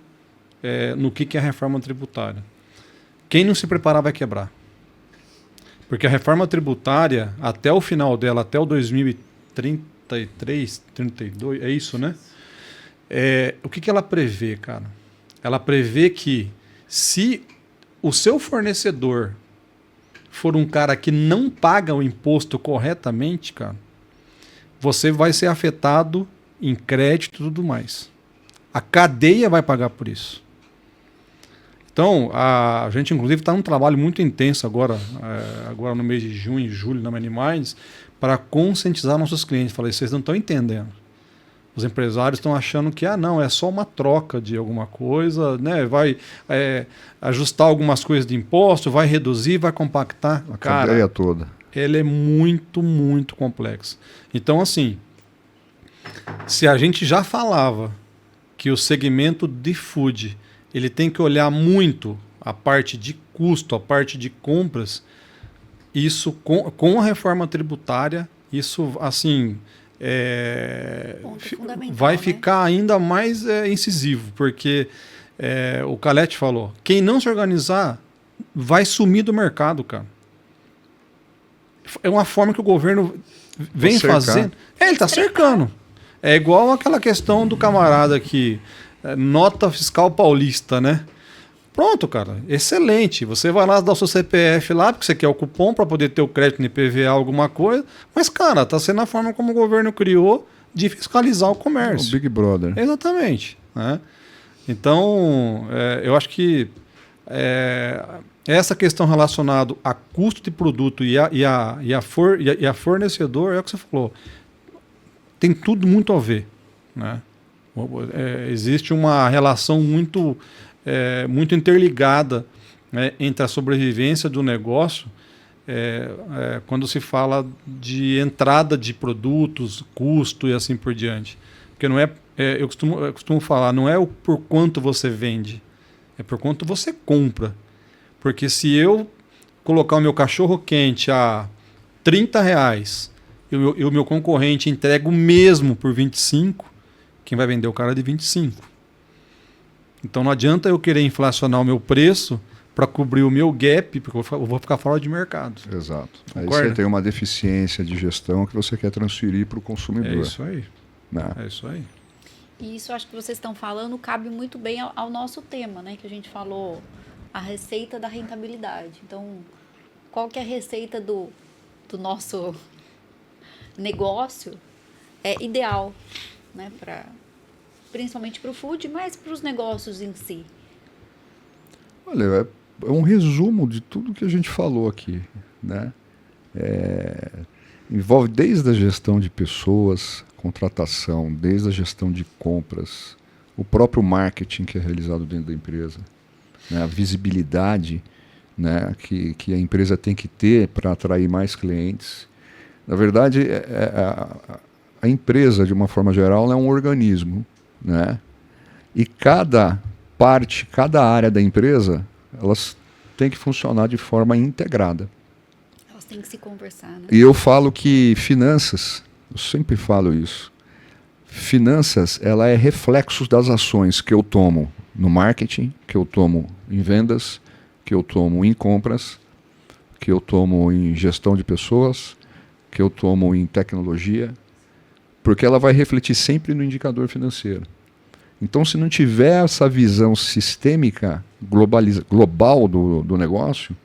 [SPEAKER 3] no que é a reforma tributária. Quem não se preparar vai quebrar. Porque a reforma tributária, até o final dela, até o 2033, 32, é isso, né? O que ela prevê, cara? Ela prevê que se o seu fornecedor for um cara que não paga o imposto corretamente, cara, você vai ser afetado em crédito e tudo mais. A cadeia vai pagar por isso. Então, a gente, inclusive, está num trabalho muito intenso agora no mês de junho e julho, na Many Minds, para conscientizar nossos clientes. Falei, vocês não estão entendendo. Os empresários estão achando que, não, é só uma troca de alguma coisa, né? Vai ajustar algumas coisas de imposto, vai reduzir, vai compactar.
[SPEAKER 4] A cadeia toda.
[SPEAKER 3] Ela é muito, muito complexa. Então, assim, se a gente já falava que o segmento de food ele tem que olhar muito a parte de custo, a parte de compras, isso com a reforma tributária, isso assim vai ficar ainda mais incisivo, porque o Calete falou, quem não se organizar vai sumir do mercado, cara. É uma forma que o governo vem fazendo. Ele está cercando. É igual aquela questão do camarada que nota fiscal paulista, né? Pronto, cara, excelente. Você vai lá dar o seu CPF lá, porque você quer o cupom para poder ter o crédito no IPVA, alguma coisa. Mas, cara, tá sendo a forma como o governo criou de fiscalizar o comércio.
[SPEAKER 4] O Big Brother.
[SPEAKER 3] Exatamente. Né? Então, eu acho que essa questão relacionada a custo de produto e a fornecedor, é o que você falou. Tem tudo muito a ver, né? Existe uma relação muito interligada, né, entre a sobrevivência do negócio quando se fala de entrada de produtos, custo e assim por diante. Porque não eu costumo falar, não é o por quanto você vende, é por quanto você compra. Porque se eu colocar o meu cachorro quente a R$30 e o meu concorrente entrega o mesmo por 25, quem vai vender o cara é de 25. Então não adianta eu querer inflacionar o meu preço para cobrir o meu gap, porque eu vou ficar fora de mercado.
[SPEAKER 4] Exato.
[SPEAKER 3] Concorda?
[SPEAKER 4] Aí você tem uma deficiência de gestão que você quer transferir para o consumidor.
[SPEAKER 3] É isso aí.
[SPEAKER 4] Não.
[SPEAKER 3] É isso aí.
[SPEAKER 2] E isso acho que vocês estão falando cabe muito bem ao nosso tema, né? Que a gente falou, a receita da rentabilidade. Então, qual que é a receita do nosso negócio ideal, né? Principalmente para o food, mas para os negócios em si?
[SPEAKER 4] Olha, é um resumo de tudo que a gente falou aqui, né? Envolve desde a gestão de pessoas, contratação, desde a gestão de compras, o próprio marketing que é realizado dentro da empresa, né? A visibilidade né, que a empresa tem que ter para atrair mais clientes. Na verdade, a empresa, de uma forma geral, é um organismo, né? E cada parte, cada área da empresa, elas têm que funcionar de forma integrada.
[SPEAKER 2] Elas têm que se conversar, né?
[SPEAKER 4] E eu falo que finanças, eu sempre falo isso, finanças, ela é reflexo das ações que eu tomo no marketing, que eu tomo em vendas, que eu tomo em compras, que eu tomo em gestão de pessoas, que eu tomo em tecnologia, porque ela vai refletir sempre no indicador financeiro. Então, se não tiver essa visão sistêmica, global do negócio,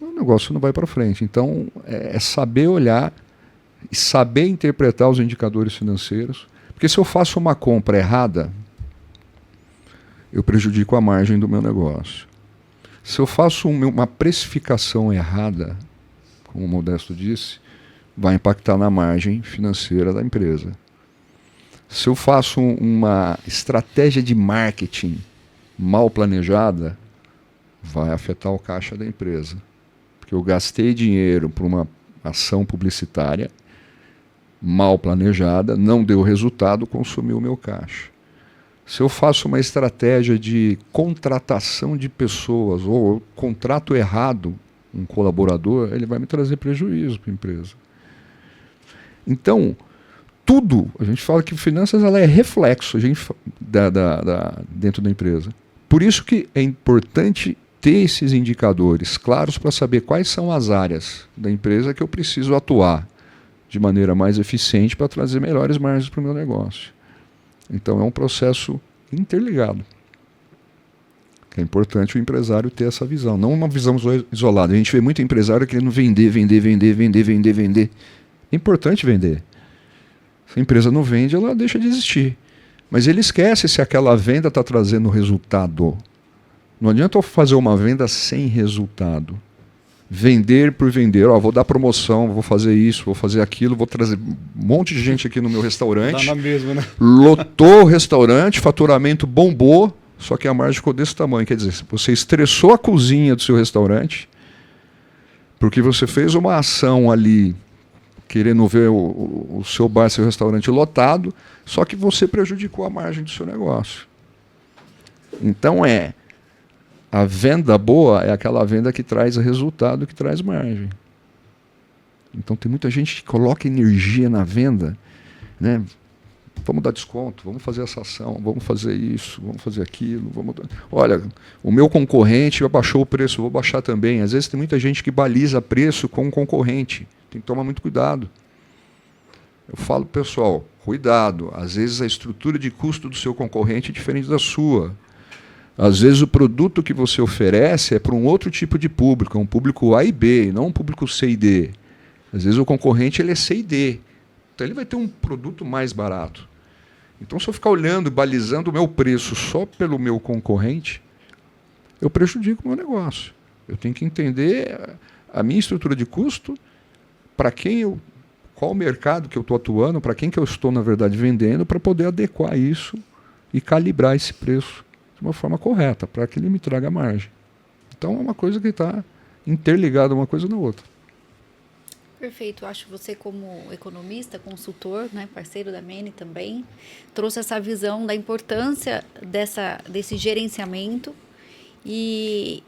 [SPEAKER 4] o negócio não vai para frente. Então, é saber olhar e saber interpretar os indicadores financeiros, porque se eu faço uma compra errada, eu prejudico a margem do meu negócio. Se eu faço uma precificação errada, como o Modesto disse, vai impactar na margem financeira da empresa. Se eu faço uma estratégia de marketing mal planejada, vai afetar o caixa da empresa. Porque eu gastei dinheiro por uma ação publicitária mal planejada, não deu resultado, consumiu o meu caixa. Se eu faço uma estratégia de contratação de pessoas ou eu contrato errado um colaborador, ele vai me trazer prejuízo para a empresa. Então, tudo, a gente fala que finanças ela é reflexo dentro da empresa. Por isso que é importante ter esses indicadores claros para saber quais são as áreas da empresa que eu preciso atuar de maneira mais eficiente para trazer melhores margens para o meu negócio. Então é um processo interligado. É importante o empresário ter essa visão, não uma visão isolada. A gente vê muito empresário querendo vender. É importante vender. Se a empresa não vende, ela deixa de existir. Mas ele esquece se aquela venda está trazendo resultado. Não adianta eu fazer uma venda sem resultado. Vender por vender. Vou dar promoção, vou fazer isso, vou fazer aquilo, vou trazer um monte de gente aqui no meu restaurante.
[SPEAKER 3] Tá na mesma, né?
[SPEAKER 4] Lotou o restaurante, faturamento bombou, só que a margem ficou desse tamanho. Quer dizer, você estressou a cozinha do seu restaurante, porque você fez uma ação ali querendo ver o seu bar, seu restaurante lotado, só que você prejudicou a margem do seu negócio. Então a venda boa é aquela venda que traz resultado, que traz margem. Então tem muita gente que coloca energia na venda, né? Vamos dar desconto, vamos fazer essa ação, vamos fazer isso, vamos fazer aquilo. Olha, o meu concorrente abaixou o preço, vou baixar também. Às vezes tem muita gente que baliza preço com o concorrente. Tem que tomar muito cuidado. Eu falo, pessoal, cuidado. Às vezes a estrutura de custo do seu concorrente é diferente da sua. Às vezes o produto que você oferece é para um outro tipo de público, é um público A e B, não um público C e D. Às vezes o concorrente ele é C e D. Então ele vai ter um produto mais barato. Então se eu ficar olhando e balizando o meu preço só pelo meu concorrente, eu prejudico o meu negócio. Eu tenho que entender a minha estrutura de custo, para quem qual o mercado que eu estou atuando, para quem que eu estou, na verdade, vendendo, para poder adequar isso e calibrar esse preço de uma forma correta, para que ele me traga margem. Então é uma coisa que está interligada uma coisa na outra.
[SPEAKER 2] Perfeito. Eu acho que você, como economista, consultor, né, parceiro da Mene também, trouxe essa visão da importância desse gerenciamento. E,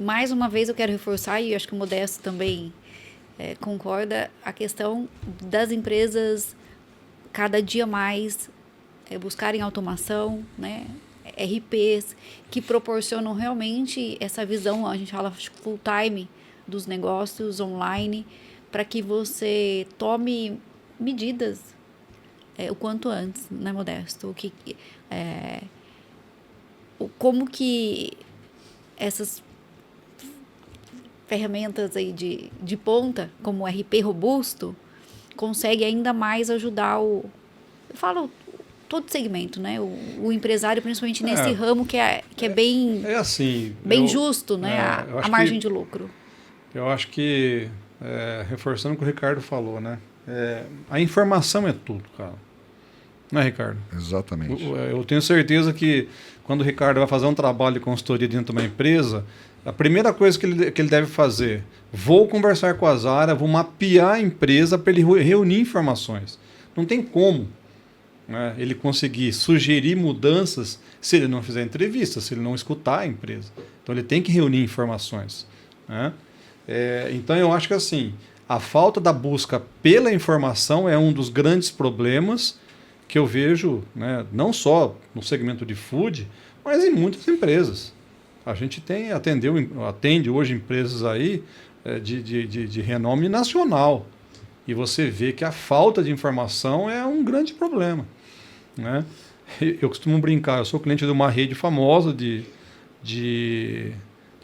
[SPEAKER 2] mais uma vez, eu quero reforçar, e acho que o Modesto também concorda, a questão das empresas cada dia mais buscarem automação, né, RPs, que proporcionam realmente essa visão, a gente fala full time, dos negócios online, para que você tome medidas o quanto antes, né, Modesto? Como que essas ferramentas aí de ponta, como o RP robusto, consegue ainda mais ajudar eu falo todo segmento, né? O empresário, principalmente nesse ramo que é bem,
[SPEAKER 3] assim,
[SPEAKER 2] bem justo, né? A margem de lucro.
[SPEAKER 3] Eu acho que, reforçando o que o Ricardo falou, né? A informação é tudo, cara. Não é, Ricardo?
[SPEAKER 4] Exatamente.
[SPEAKER 3] Eu tenho certeza que quando o Ricardo vai fazer um trabalho de consultoria dentro de uma empresa, a primeira coisa que ele deve fazer, vou conversar com as áreas, vou mapear a empresa para ele reunir informações. Não tem como, né, ele conseguir sugerir mudanças se ele não fizer entrevista, se ele não escutar a empresa. Então ele tem que reunir informações, né? Então eu acho que assim, a falta da busca pela informação é um dos grandes problemas que eu vejo, né, não só no segmento de food, mas em muitas empresas. A gente atende hoje empresas aí de renome nacional. E você vê que a falta de informação é um grande problema, né? Eu costumo brincar, eu sou cliente de uma rede famosa de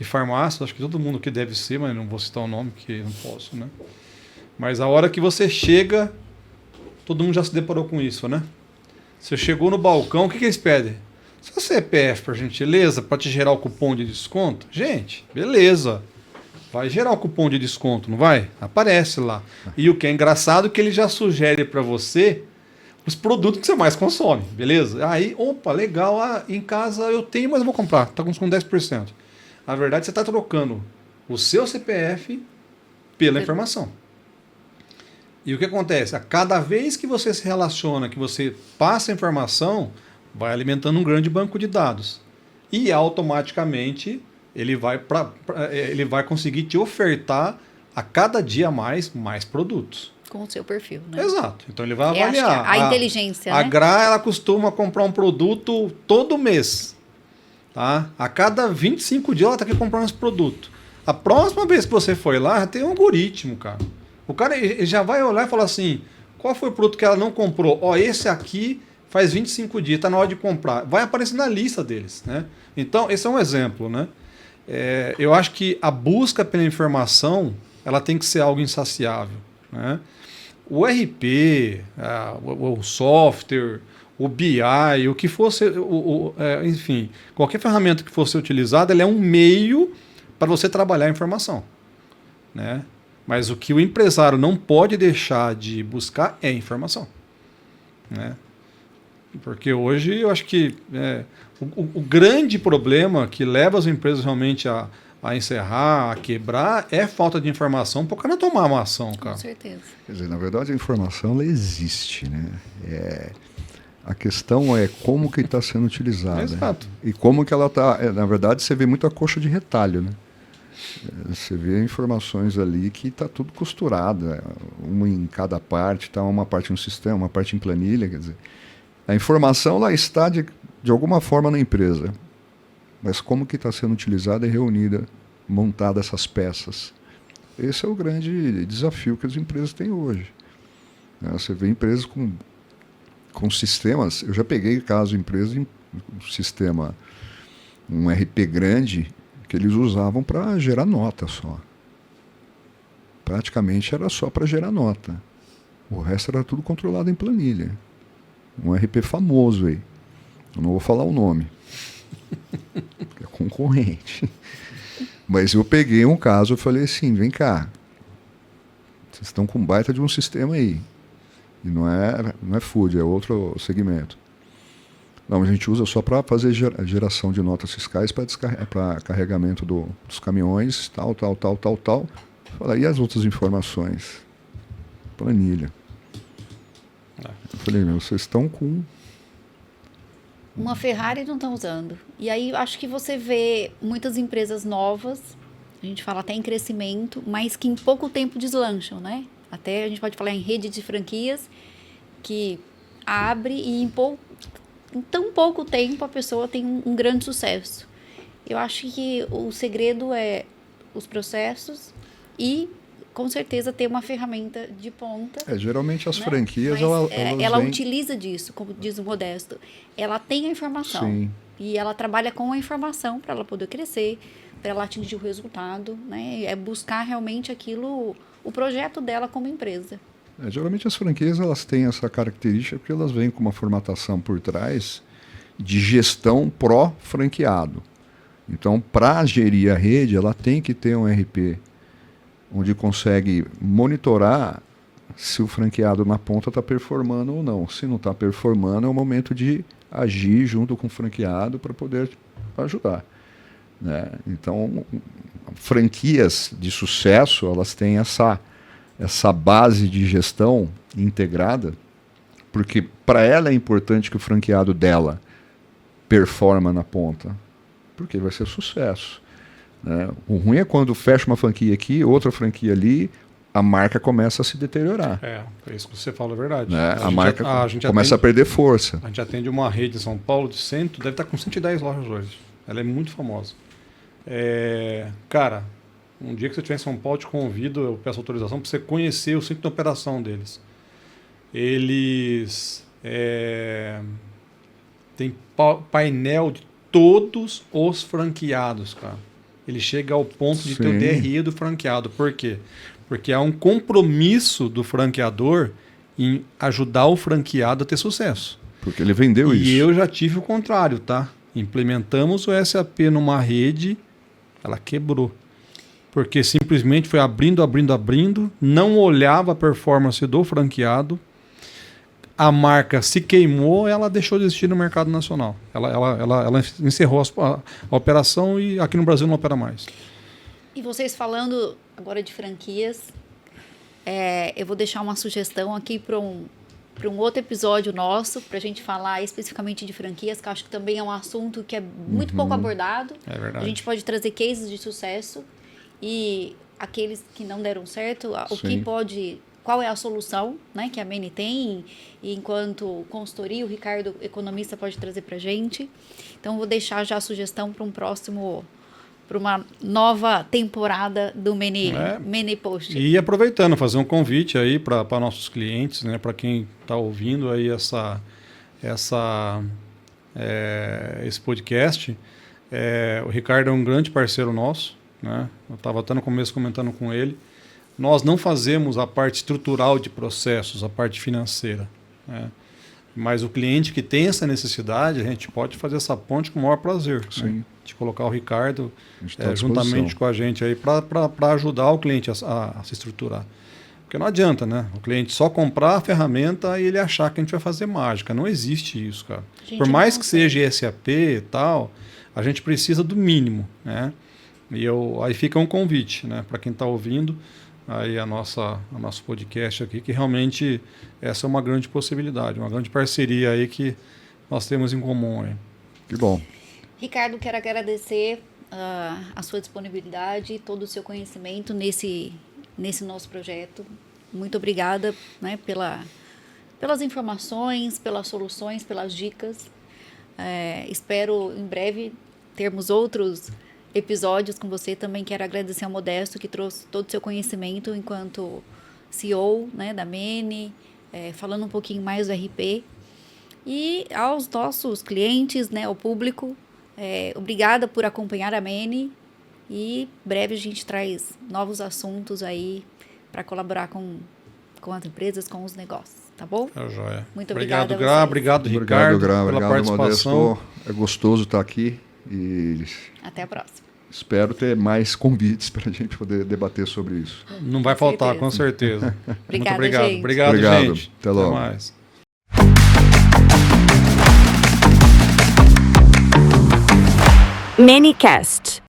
[SPEAKER 3] farmácias, acho que todo mundo aqui deve ser, mas não vou citar o nome, porque não posso, né? Mas a hora que você chega, todo mundo já se deparou com isso, né? Você chegou no balcão, o que eles pedem? Seu CPF, por gentileza, para te gerar o cupom de desconto? Gente, beleza. Vai gerar o cupom de desconto, não vai? Aparece lá. E o que é engraçado é que ele já sugere para você os produtos que você mais consome, beleza? Aí, opa, legal, em casa eu tenho, mas eu vou comprar. Tá com 10%. Na verdade, você está trocando o seu CPF pela informação. E o que acontece? A cada vez que você se relaciona, que você passa a informação, vai alimentando um grande banco de dados. E automaticamente ele vai conseguir te ofertar a cada dia mais produtos.
[SPEAKER 2] Com o seu perfil, né?
[SPEAKER 3] Exato. Então ele vai avaliar.
[SPEAKER 2] A inteligência,
[SPEAKER 3] A
[SPEAKER 2] né?
[SPEAKER 3] Gra, ela costuma comprar um produto todo mês. Tá? A cada 25 dias ela está aqui comprando esse produto. A próxima vez que você for lá, já tem um algoritmo, cara. O cara ele já vai olhar e falar assim, qual foi o produto que ela não comprou? Ó, esse aqui faz 25 dias, está na hora de comprar. Vai aparecer na lista deles, né? Então, esse é um exemplo, né? Eu acho que a busca pela informação, ela tem que ser algo insaciável, né? O RP, o software, o BI, o que fosse, enfim, qualquer ferramenta que fosse utilizada, ela é um meio para você trabalhar a informação, né? Mas o que o empresário não pode deixar de buscar é informação, né? Porque hoje eu acho que o grande problema que leva as empresas realmente a encerrar, a quebrar, é falta de informação para o cara tomar uma ação, cara.
[SPEAKER 2] Com certeza.
[SPEAKER 4] Quer dizer, na verdade a informação ela existe, né? A questão é como que está sendo utilizada.
[SPEAKER 3] Exato.
[SPEAKER 4] E como que ela está... na verdade, você vê muita coxa de retalho, né? Você vê informações ali que está tudo costurado, uma em cada parte, tá, uma parte no sistema, uma parte em planilha, quer dizer... A informação lá está de alguma forma na empresa, mas como que está sendo utilizada e reunida, montada essas peças? Esse é o grande desafio que as empresas têm hoje. Você vê empresas com sistemas, eu já peguei caso de empresa em um sistema, um RP grande, que eles usavam para gerar nota só. Praticamente era só para gerar nota. O resto era tudo controlado em planilha. Um RP famoso aí. Eu não vou falar o nome. É concorrente. Mas eu peguei um caso e falei assim, vem cá. Vocês estão com baita de um sistema aí. E não é food, é outro segmento. Não, a gente usa só para fazer geração de notas fiscais para carregamento dos caminhões, tal. Falei, e as outras informações? Planilha. Eu falei, vocês estão com...
[SPEAKER 2] Uma Ferrari não estão usando. E aí acho que você vê muitas empresas novas, a gente fala até em crescimento, mas que em pouco tempo deslancham, né? Até a gente pode falar em rede de franquias, que abre e em tão pouco tempo a pessoa tem um grande sucesso. Eu acho que o segredo é os processos e, com certeza, ter uma ferramenta de ponta.
[SPEAKER 4] Geralmente as
[SPEAKER 2] né?
[SPEAKER 4] franquias,
[SPEAKER 2] ela utiliza disso, como diz o Modesto. Ela tem a informação.
[SPEAKER 4] Sim.
[SPEAKER 2] E ela trabalha com a informação para ela poder crescer, para ela atingir o resultado, né? É buscar realmente aquilo, o projeto dela como empresa.
[SPEAKER 4] Geralmente as franquias elas têm essa característica porque elas vêm com uma formatação por trás de gestão pró-franqueado. Então, para gerir a rede, ela tem que ter um RP onde consegue monitorar se o franqueado na ponta está performando ou não. Se não está performando, é o momento de agir junto com o franqueado para poder ajudar, né? Então, franquias de sucesso, elas têm essa base de gestão integrada, porque para ela é importante que o franqueado dela performa na ponta, porque vai ser sucesso, né? O ruim é quando fecha uma franquia aqui, outra franquia ali, a marca começa a se deteriorar.
[SPEAKER 3] É isso que você fala, é verdade.
[SPEAKER 4] Né? A marca começa a perder força.
[SPEAKER 3] A gente atende uma rede em São Paulo de deve estar com 110 lojas hoje. Ela é muito famosa. Cara, um dia que você estiver em São Paulo, eu te convido, eu peço autorização para você conhecer o centro de operação deles. Eles têm painel de todos os franqueados, cara. Ele chega ao ponto de ter o DRE do franqueado. Por quê? Porque há um compromisso do franqueador em ajudar o franqueado a ter sucesso.
[SPEAKER 4] Porque ele vendeu isso.
[SPEAKER 3] E eu já tive o contrário, tá? Implementamos o SAP numa rede, ela quebrou. Porque simplesmente foi abrindo, não olhava a performance do franqueado, a marca se queimou, ela deixou de existir no mercado nacional. Ela encerrou a operação e aqui no Brasil não opera mais.
[SPEAKER 2] E vocês falando agora de franquias, eu vou deixar uma sugestão aqui para um outro episódio nosso, para a gente falar especificamente de franquias, que eu acho que também é um assunto que é muito pouco abordado.
[SPEAKER 3] É verdade.
[SPEAKER 2] A gente pode trazer cases de sucesso e aqueles que não deram certo, qual é a solução, né, que a Mene tem, e enquanto consultoria, o Ricardo, economista, pode trazer para a gente. Então, vou deixar já a sugestão para uma nova temporada do Mene Post.
[SPEAKER 3] E aproveitando, fazer um convite aí para nossos clientes, né, para quem está ouvindo aí esse podcast. O Ricardo é um grande parceiro nosso, né? Eu estava até no começo comentando com ele. Nós não fazemos a parte estrutural de processos, a parte financeira, né? Mas o cliente que tem essa necessidade, a gente pode fazer essa ponte com o maior prazer.
[SPEAKER 4] Sim.
[SPEAKER 3] Né? De colocar o Ricardo
[SPEAKER 4] tá
[SPEAKER 3] juntamente com a gente aí para ajudar o cliente a se estruturar. Porque não adianta, né? O cliente só comprar a ferramenta e ele achar que a gente vai fazer mágica. Não existe isso, cara. Por mais que seja SAP e tal, a gente precisa do mínimo, né? Aí fica um convite, né, para quem está ouvindo aí a nosso podcast aqui, que realmente essa é uma grande possibilidade, uma grande parceria aí que nós temos em comum aí.
[SPEAKER 4] Que bom.
[SPEAKER 2] Ricardo, quero agradecer a sua disponibilidade, todo o seu conhecimento nesse nosso projeto. Muito obrigada, né, pelas informações, pelas soluções, pelas dicas. Espero em breve termos outros episódios com você. Também quero agradecer ao Modesto, que trouxe todo o seu conhecimento enquanto CEO, né, da Mene, falando um pouquinho mais do RP. E aos nossos clientes, né, ao público, obrigada por acompanhar a Mene, e breve a gente traz novos assuntos aí para colaborar com as empresas, com os negócios, tá bom?
[SPEAKER 3] Joia.
[SPEAKER 2] Muito obrigada.
[SPEAKER 3] Obrigado, Ricardo, pela participação.
[SPEAKER 4] Modesto. É gostoso estar aqui e
[SPEAKER 2] até a próxima.
[SPEAKER 4] Espero ter mais convites para a gente poder debater sobre isso.
[SPEAKER 3] Não vai faltar, com certeza. Muito obrigado.
[SPEAKER 2] Gente.
[SPEAKER 3] Obrigado, gente.
[SPEAKER 4] Até logo.
[SPEAKER 3] Até mais.
[SPEAKER 1] MeneCast.